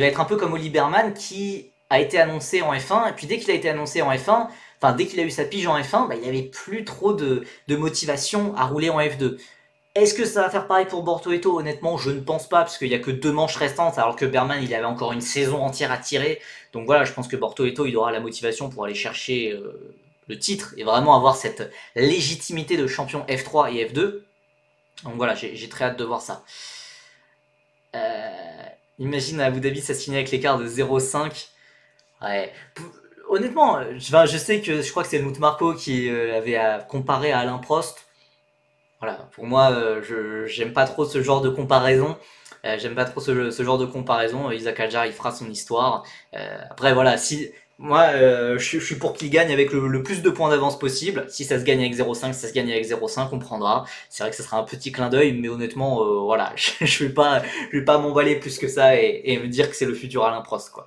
va être un peu comme Oli Berman qui a été annoncé en F1, et puis dès qu'il a été annoncé en F1, enfin dès qu'il a eu sa pige en F1, bah, il n'y avait plus trop de motivation à rouler en F2. Est-ce que ça va faire pareil pour Bortoleto? Honnêtement, je ne pense pas, parce qu'il n'y a que 2 manches restantes, alors que Berman, il avait encore une saison entière à tirer. Donc voilà, je pense que Bortoleto, il aura la motivation pour aller chercher le titre, et vraiment avoir cette légitimité de champion F3 et F2. Donc voilà, j'ai très hâte de voir ça. Imagine à Abu Dhabi, ça se finit avec l'écart de 0,5. Ouais. Honnêtement, je sais que je crois que c'est Helmut Marko qui avait comparé à Alain Prost. Voilà, pour moi, j'aime pas trop ce genre de comparaison. J'aime pas trop ce genre de comparaison. Isaac Hadjar, il fera son histoire. Après, voilà, si moi, je suis pour qu'il gagne avec le plus de points d'avance possible. Si ça se gagne avec 0,5, ça se gagne avec 0,5, on prendra. C'est vrai que ça sera un petit clin d'œil, mais honnêtement, voilà, je vais pas m'emballer plus que ça et me dire que c'est le futur Alain Prost, quoi.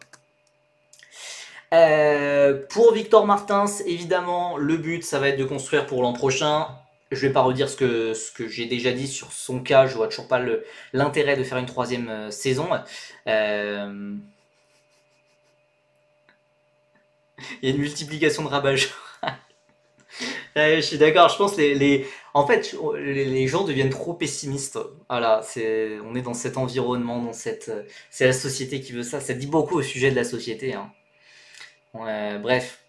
Pour Victor Martins, évidemment, le but, ça va être de construire pour l'an prochain. Je vais pas redire ce que j'ai déjà dit sur son cas. Je vois toujours pas l'intérêt de faire une 3e saison. Il y a une multiplication de rabat. Je suis d'accord. Je pense en fait, les gens deviennent trop pessimistes. Voilà, on est dans cet environnement, c'est la société qui veut ça. Ça dit beaucoup au sujet de la société, hein. Bref.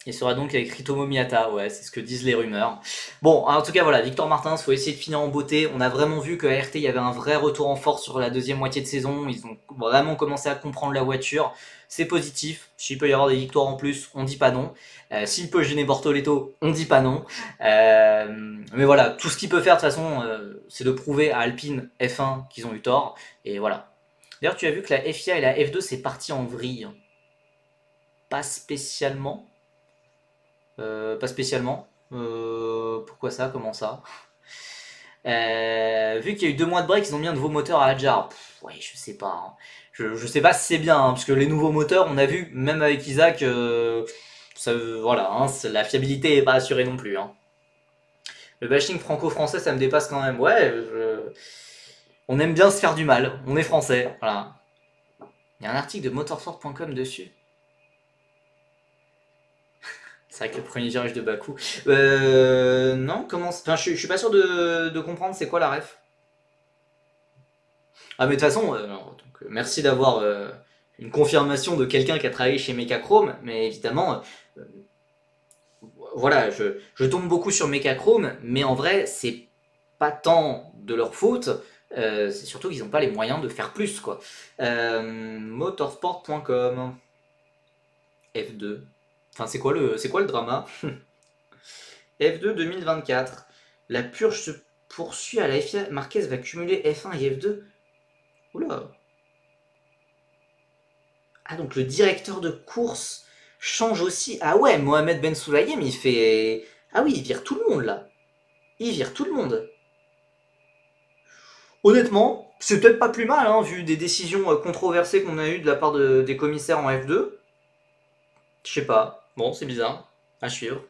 Il sera donc avec Ritomo Miyata, ouais, c'est ce que disent les rumeurs. Bon, en tout cas, voilà, Victor Martins, faut essayer de finir en beauté. On a vraiment vu qu'à RT, il y avait un vrai retour en force sur la 2e moitié de saison. Ils ont vraiment commencé à comprendre la voiture. C'est positif. S'il peut y avoir des victoires en plus, on dit pas non. S'il peut gêner Bortoleto, on dit pas non. Mais voilà, tout ce qu'il peut faire de toute façon, c'est de prouver à Alpine F1 qu'ils ont eu tort. Et voilà. D'ailleurs, tu as vu que la FIA et la F2, c'est parti en vrille. Pas spécialement. Pas spécialement. Pourquoi ça? Comment ça? Vu qu'il y a eu 2 mois de break, ils ont mis un nouveau moteur à Hadjar. Ouais, je sais pas, hein. Je sais pas si c'est bien, hein, parce que les nouveaux moteurs, on a vu, même avec Isaac, voilà, hein, la fiabilité est pas assurée non plus, hein. Le bashing franco-français, ça me dépasse quand même. Ouais, on aime bien se faire du mal. On est français, voilà. Il y a un article de motorsport.com dessus. C'est vrai que le premier virage de Bakou. Non, comment. Enfin, je suis pas sûr de comprendre c'est quoi la ref. Ah, mais de toute façon, non, donc, merci d'avoir une confirmation de quelqu'un qui a travaillé chez Mechachrome, mais évidemment, voilà, je tombe beaucoup sur Mechachrome, mais en vrai, c'est pas tant de leur faute, c'est surtout qu'ils n'ont pas les moyens de faire plus, quoi. Motorsport.com F2. Enfin, c'est quoi le drama? F2 2024. La purge se poursuit à la FIA. Marquez va cumuler F1 et F2. Oula. Ah, donc le directeur de course change aussi. Ah ouais, Mohamed Ben Sulayem, il fait... Ah oui, il vire tout le monde, là. Il vire tout le monde. Honnêtement, c'est peut-être pas plus mal, hein, vu des décisions controversées qu'on a eues de la part des commissaires en F2. Je sais pas. Bon, c'est bizarre. À suivre.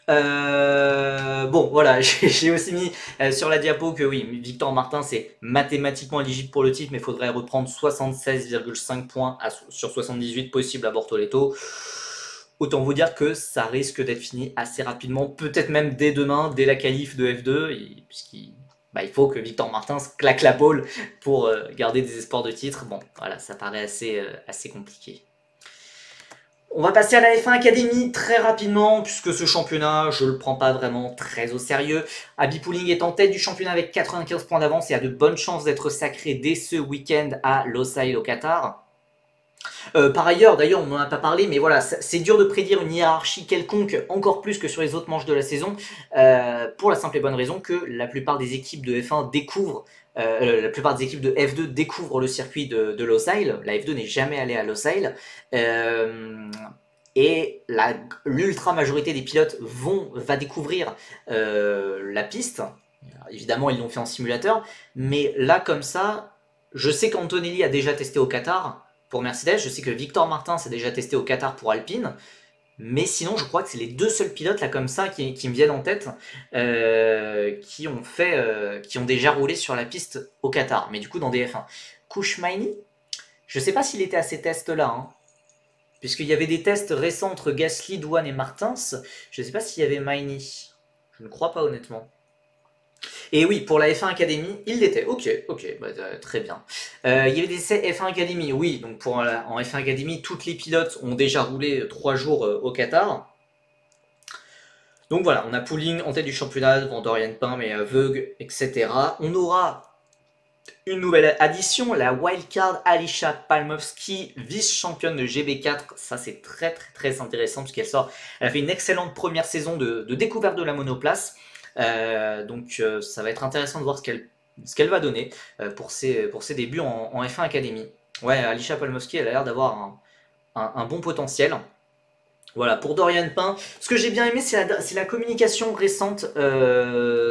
Bon, voilà, j'ai aussi mis sur la diapo que oui, Victor Martin c'est mathématiquement éligible pour le titre, mais il faudrait reprendre 76,5 points sur 78 possibles à Bortoleto. Autant vous dire que ça risque d'être fini assez rapidement, peut-être même dès demain, dès la qualif de F2, puisqu'il il faut que Victor Martin claque la pole pour garder des espoirs de titre. Bon, voilà, ça paraît assez compliqué. On va passer à la F1 Academy très rapidement, puisque ce championnat, je le prends pas vraiment très au sérieux. Abby Pulling est en tête du championnat avec 95 points d'avance et a de bonnes chances d'être sacré dès ce week-end à Losail au Qatar. Par ailleurs, d'ailleurs, on n'en a pas parlé, mais voilà, c'est dur de prédire une hiérarchie quelconque, encore plus que sur les autres manches de la saison, pour la simple et bonne raison que la plupart des équipes de F1 découvrent la plupart des équipes de F2 découvrent le circuit de Losail. La F2 n'est jamais allée à Losail. Et l'ultra majorité des pilotes va découvrir la piste. Alors, évidemment, ils l'ont fait en simulateur. Mais là, comme ça, je sais qu'Antonelli a déjà testé au Qatar. pour Mercedes. Je sais que Victor Martin s'est déjà testé au Qatar pour Alpine. Mais sinon, je crois que c'est les deux seuls pilotes là comme ça qui me viennent en tête qui ont déjà roulé sur la piste au Qatar. Mais du coup, dans des F1. Kouchmaini, je sais pas s'il était à ces tests-là, hein, puisqu'il y avait des tests récents entre Gasly, Douane et Martins. Je sais pas s'il y avait Maini. Je ne crois pas honnêtement. Et oui, pour la F1 Academy, il l'était. Ok, ok, bah, très bien. Il y avait des essais F1 Academy, oui. Donc en F1 Academy, tous les pilotes ont déjà roulé 3 jours au Qatar. Donc voilà, on a Pouling en tête du championnat devant Dorian Pain, mais Veug, etc. On aura une nouvelle addition, la wildcard Alisha Palmowski, vice-championne de GB4. Ça c'est très très très intéressant puisqu'elle sort. Elle a fait une excellente première saison de découverte de la monoplace. Donc ça va être intéressant de voir ce qu'elle va donner pour ses débuts en F1 Academy. Ouais, Alisha Palmowski, elle a l'air d'avoir un bon potentiel. Voilà, pour Dorian Pain, ce que j'ai bien aimé, c'est la communication récente, de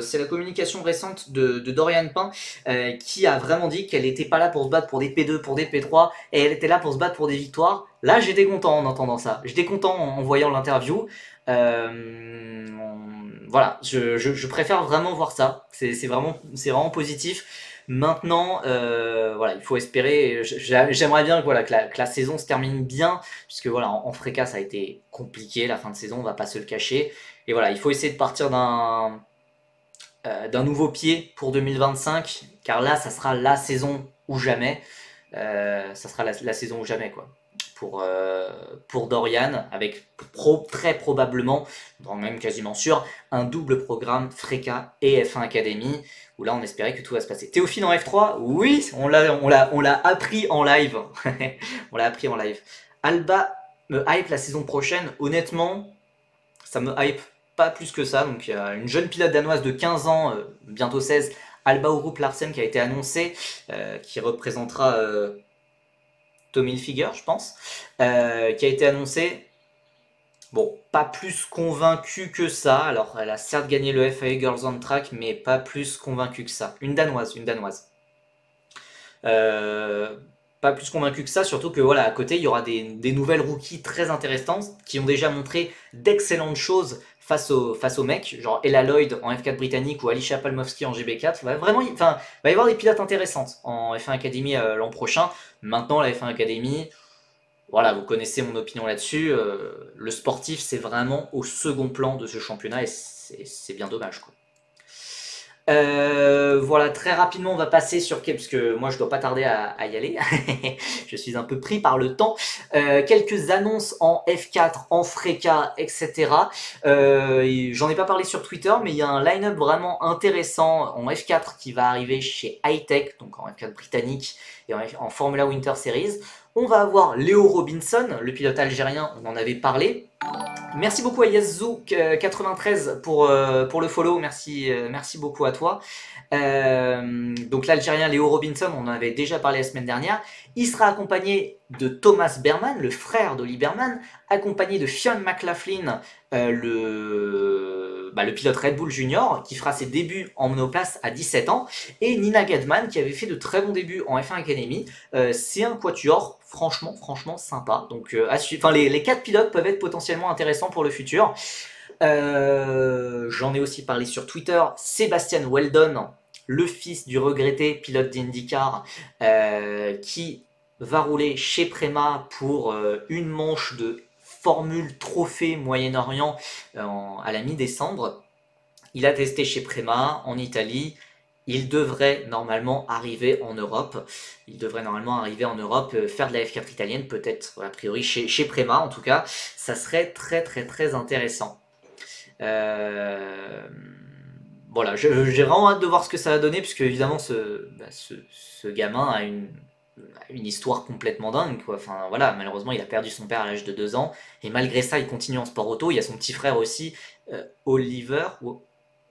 Dorian Pain, qui a vraiment dit qu'elle n'était pas là pour se battre pour des P2, pour des P3, et elle était là pour se battre pour des victoires. Là, j'étais content en entendant ça. J'étais content en voyant l'interview. Voilà, je préfère vraiment voir ça. C'est vraiment positif. Maintenant, voilà, il faut espérer. J'aimerais bien voilà, que la saison se termine bien, puisque voilà, en Freca, ça a été compliqué la fin de saison, on va pas se le cacher. Et voilà, il faut essayer de partir d'un nouveau pied pour 2025, car là, ça sera la saison ou jamais. Ça sera la saison ou jamais, quoi. Pour Dorian, avec très probablement, même quasiment sûr, un double programme Freca et F1 Academy, où là on espérait que tout va se passer. Théophile en F3, oui, on l'a appris en live. On l'a appris en live. Alba me hype la saison prochaine, honnêtement, ça me hype pas plus que ça. Donc il y a une jeune pilote danoise de 15 ans, bientôt 16, Alba Urup Larsen, qui a été annoncée, qui représentera Tommy Hilfiger, je pense, qui a été annoncé. Bon, pas plus convaincu que ça. Alors, elle a certes gagné le FIA Girls on Track, mais pas plus convaincu que ça. Une danoise. Pas plus convaincu que ça, surtout que voilà, à côté, il y aura des nouvelles rookies très intéressantes qui ont déjà montré d'excellentes choses face aux mecs, genre Ella Lloyd en F4 britannique ou Alisha Palmowski en GB4. Va y avoir des pilotes intéressantes en F1 Academy l'an prochain. Maintenant, la F1 Academy, voilà, vous connaissez mon opinion là-dessus. Le sportif, c'est vraiment au second plan de ce championnat et c'est bien dommage, quoi. Voilà, très rapidement, on va passer sur parce que moi je dois pas tarder à y aller. Je suis un peu pris par le temps. Quelques annonces en F4, en Freca, etc. J'en ai pas parlé sur Twitter, mais il y a un line-up vraiment intéressant en F4 qui va arriver chez Hightech, donc en F4 britannique et en Formula Winter Series. On va avoir Léo Robinson, le pilote algérien, on en avait parlé. Merci beaucoup à Yazoo93 pour le follow, merci beaucoup à toi. Donc l'Algérien Léo Robinson, on en avait déjà parlé la semaine dernière. Il sera accompagné de Thomas Berman, le frère d'Oli Berman, accompagné de Fionn McLaughlin, le pilote Red Bull Junior, qui fera ses débuts en monoplace à 17 ans, et Nina Gadman, qui avait fait de très bons débuts en F1 Academy. C'est un quatuor franchement sympa. Donc les 4 pilotes peuvent être potentiellement intéressants pour le futur. J'en ai aussi parlé sur Twitter. Sébastien Weldon, le fils du regretté pilote d'IndyCar, qui va rouler chez Prema pour une manche de Formule Trophée Moyen-Orient à la mi-décembre. Il a testé chez Prema en Italie. Il devrait normalement arriver en Europe. Faire de la F4 italienne, peut-être a priori chez Prema en tout cas. Ça serait très intéressant. Voilà, j'ai vraiment hâte de voir ce que ça va donner, puisque évidemment ce gamin a une histoire complètement dingue, quoi. Enfin voilà, malheureusement il a perdu son père à l'âge de 2 ans, et malgré ça il continue en sport auto. Il y a son petit frère aussi, Oliver,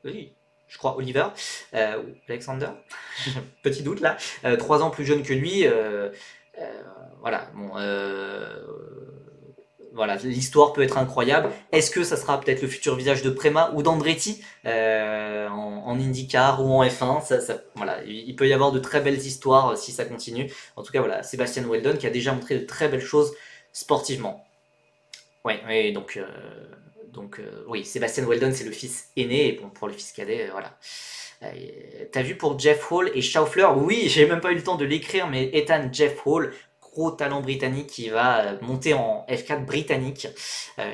oui, je crois Oliver, ou Alexander, petit doute là, 3 ans plus jeune que lui. Voilà, bon, voilà, l'histoire peut être incroyable. Est-ce que ça sera peut-être le futur visage de Prema ou d'Andretti en IndyCar ou en F1 voilà, il peut y avoir de très belles histoires si ça continue. En tout cas, voilà, Sébastien Weldon qui a déjà montré de très belles choses sportivement. Ouais, oui, donc oui, Sébastien Weldon, c'est le fils aîné, et bon, pour le fils cadet, voilà. T'as vu pour Jeff Hall et Schaufler? Oui, j'ai même pas eu le temps de l'écrire, mais Ethan Jeff Hall, gros talent britannique qui va monter en F4 britannique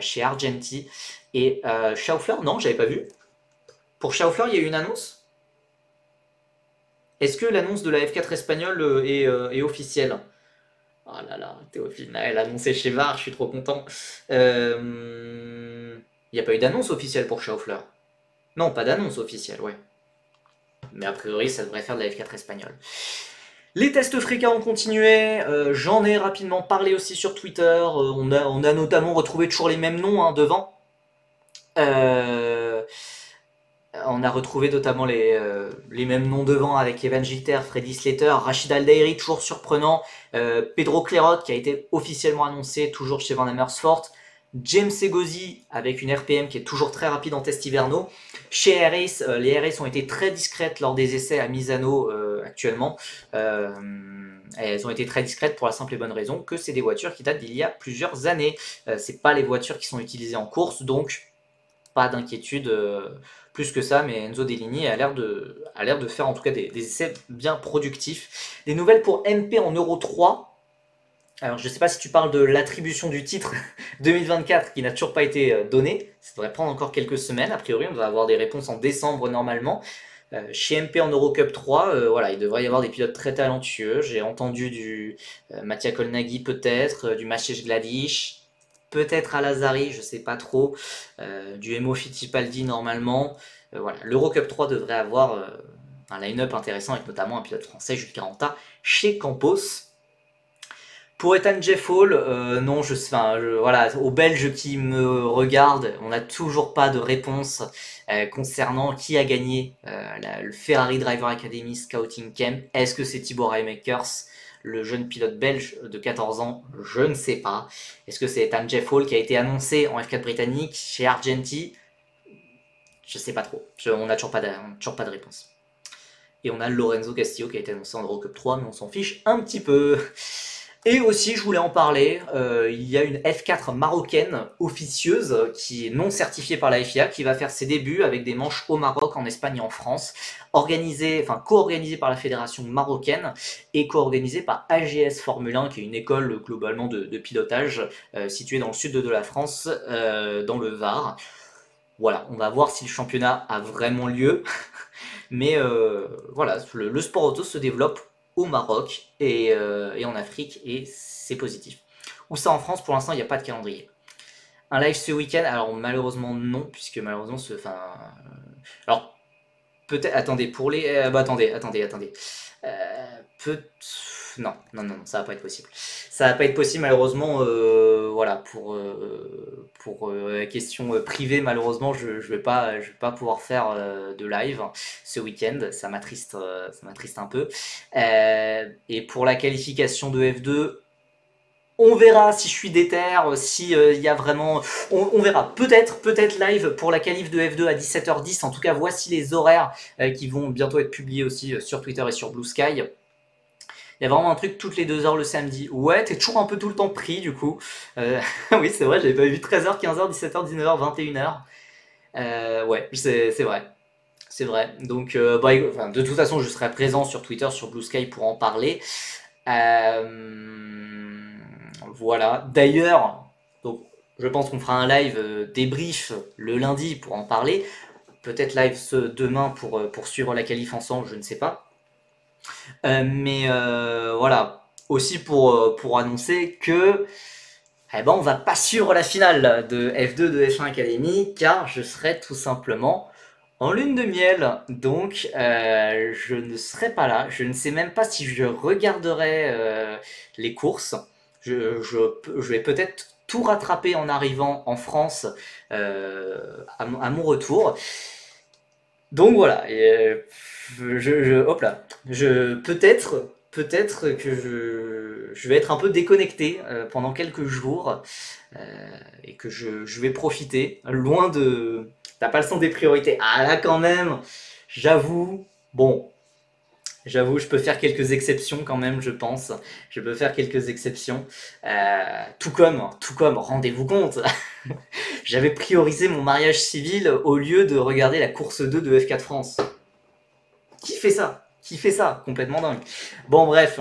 chez Argenti. Et Schaufler, non, j'avais pas vu. Pour Schaufler, il y a eu une annonce? Est-ce que l'annonce de la F4 espagnole est officielle? Oh là là, Théophile Naël annoncé chez VAR, je suis trop content. Il n'y a pas eu d'annonce officielle pour Schaufler. Non, pas d'annonce officielle, ouais. Mais a priori, ça devrait faire de la F4 espagnole. Les tests fréquents ont continué, j'en ai rapidement parlé aussi sur Twitter, on a notamment retrouvé toujours les mêmes noms hein, devant. On a retrouvé notamment les mêmes noms devant avec Evan Gilter, Freddy Slater, Rachid Aldairi, toujours surprenant, Pedro Clerot qui a été officiellement annoncé, toujours chez Van Amersfoort, James Segosi avec une RPM qui est toujours très rapide en test hivernaux. Chez RS, les RS ont été très discrètes lors des essais à Misano actuellement. Elles ont été très discrètes pour la simple et bonne raison que c'est des voitures qui datent d'il y a plusieurs années. C'est pas les voitures qui sont utilisées en course, donc pas d'inquiétude plus que ça, mais Enzo Deligny a l'air de faire en tout cas des essais bien productifs. Des nouvelles pour MP en Euro 3. Alors je ne sais pas si tu parles de l'attribution du titre 2024 qui n'a toujours pas été donnée. Ça devrait prendre encore quelques semaines. A priori, on va avoir des réponses en décembre normalement. Chez MP en Eurocup 3, voilà, il devrait y avoir des pilotes très talentueux. J'ai entendu du Mattia Kolnaghi peut-être, du Maciej Gladish, peut-être à Lazari, je sais pas trop, du Emo Fittipaldi normalement. Voilà, l'Eurocup 3 devrait avoir un line-up intéressant avec notamment un pilote français, Jules Caranta, chez Campos. Pour Ethan Jeff Hall, non, voilà, aux Belges qui me regardent, on n'a toujours pas de réponse concernant qui a gagné le Ferrari Driver Academy Scouting Camp. Est-ce que c'est Thibaut Reimakers, le jeune pilote belge de 14 ans? Je ne sais pas. Est-ce que c'est Ethan Jeff Hall qui a été annoncé en F4 britannique chez Argenti? Je sais pas trop. On n'a toujours pas de réponse. Et on a Lorenzo Castillo qui a été annoncé en Eurocup 3, mais on s'en fiche un petit peu. Et aussi, je voulais en parler, il y a une F4 marocaine officieuse qui est non certifiée par la FIA, qui va faire ses débuts avec des manches au Maroc, en Espagne et en France, co-organisée par la fédération marocaine et co-organisée par AGS Formule 1, qui est une école globalement de pilotage située dans le sud de la France, dans le Var. Voilà, on va voir si le championnat a vraiment lieu, mais voilà, le sport auto se développe au Maroc et en Afrique, et c'est positif. Où ça en France, pour l'instant, il n'y a pas de calendrier. Un live ce week-end, alors malheureusement non, puisque malheureusement, alors peut-être, attendez, pour les, attendez. Non, ça va pas être possible. Ça va pas être possible malheureusement, voilà, pour question privée, malheureusement, je vais pas pouvoir faire de live ce week-end, ça m'attriste un peu. Et pour la qualification de F2, on verra si je suis déter, si il y a vraiment... On verra. Peut-être live pour la qualif de F2 à 17h10. En tout cas, voici les horaires qui vont bientôt être publiés aussi sur Twitter et sur Blue Sky. Il y a vraiment un truc toutes les 2 heures le samedi. Ouais, t'es toujours un peu tout le temps pris du coup. Oui, c'est vrai, j'avais pas vu 13h, 15h, 17h, 19h, 21h. Ouais, c'est vrai. C'est vrai. Donc, de toute façon, je serai présent sur Twitter, sur Blue Sky pour en parler. Voilà. D'ailleurs, donc, je pense qu'on fera un live débrief le lundi pour en parler. Peut-être live demain pour suivre la qualif ensemble, je ne sais pas. Mais voilà. Aussi pour annoncer que on va pas suivre la finale de F2 de F1 Academy, car je serai tout simplement en lune de miel, donc je ne serai pas là. Je ne sais même pas si je regarderai les courses. Je vais peut-être tout rattraper en arrivant en France à mon retour. Donc voilà. Et, hop là. Peut-être que je vais être un peu déconnecté pendant quelques jours et que je vais profiter loin de... T'as pas le sens des priorités. Ah là quand même, j'avoue, bon, j'avoue, je peux faire quelques exceptions quand même, je pense. Je peux faire quelques exceptions. Tout comme, rendez-vous compte, j'avais priorisé mon mariage civil au lieu de regarder la course 2 de F4 France. Qui fait ça? Qui fait ça? Complètement dingue. Bon, bref.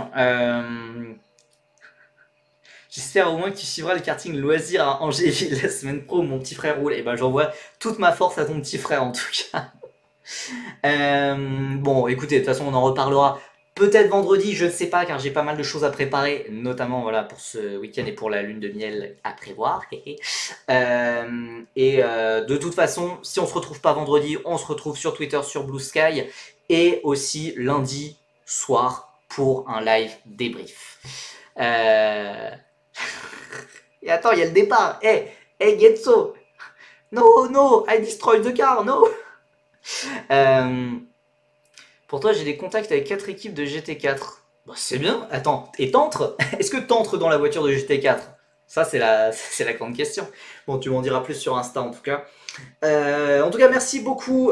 J'espère au moins que tu suivras le karting loisir à Angéville la semaine pro où mon petit frère roule. Et ben, j'envoie toute ma force à ton petit frère en tout cas. Bon, écoutez, de toute façon, on en reparlera peut-être vendredi, je ne sais pas, car j'ai pas mal de choses à préparer, notamment voilà, pour ce week-end et pour la lune de miel à prévoir. De toute façon, si on se retrouve pas vendredi, on se retrouve sur Twitter, sur Blue Sky, et aussi lundi soir pour un live débrief. Et attends, il y a le départ. Hey, Getso. No, I destroyed the car, no. Pour toi, j'ai des contacts avec 4 équipes de GT4. Bah, c'est bien. Attends, et t'entres? Est-ce que t'entres dans la voiture de GT4? Ça, c'est la grande question. Bon, tu m'en diras plus sur Insta en tout cas. Merci beaucoup.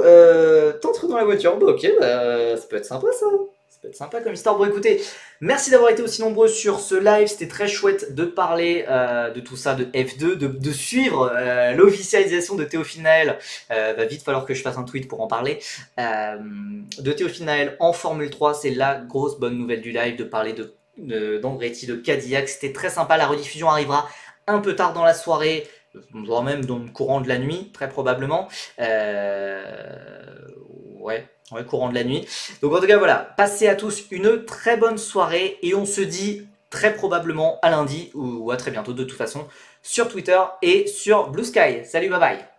T'entres dans la voiture? Bah, ok, bah, ça peut être sympa ça. Ça peut être sympa comme histoire. Bon, écoutez, merci d'avoir été aussi nombreux sur ce live. C'était très chouette de parler de tout ça, de F2, de suivre l'officialisation de Théophile Naël. Va vite falloir que je fasse un tweet pour en parler. De Théophile Naël en Formule 3, c'est la grosse bonne nouvelle du live, de parler d'Andretti, de Cadillac. C'était très sympa. La rediffusion arrivera un peu tard dans la soirée, voire même dans le courant de la nuit, très probablement. Ouais, courant de la nuit. Donc en tout cas, voilà, passez à tous une très bonne soirée et on se dit très probablement à lundi ou à très bientôt de toute façon sur Twitter et sur Blue Sky. Salut, bye bye.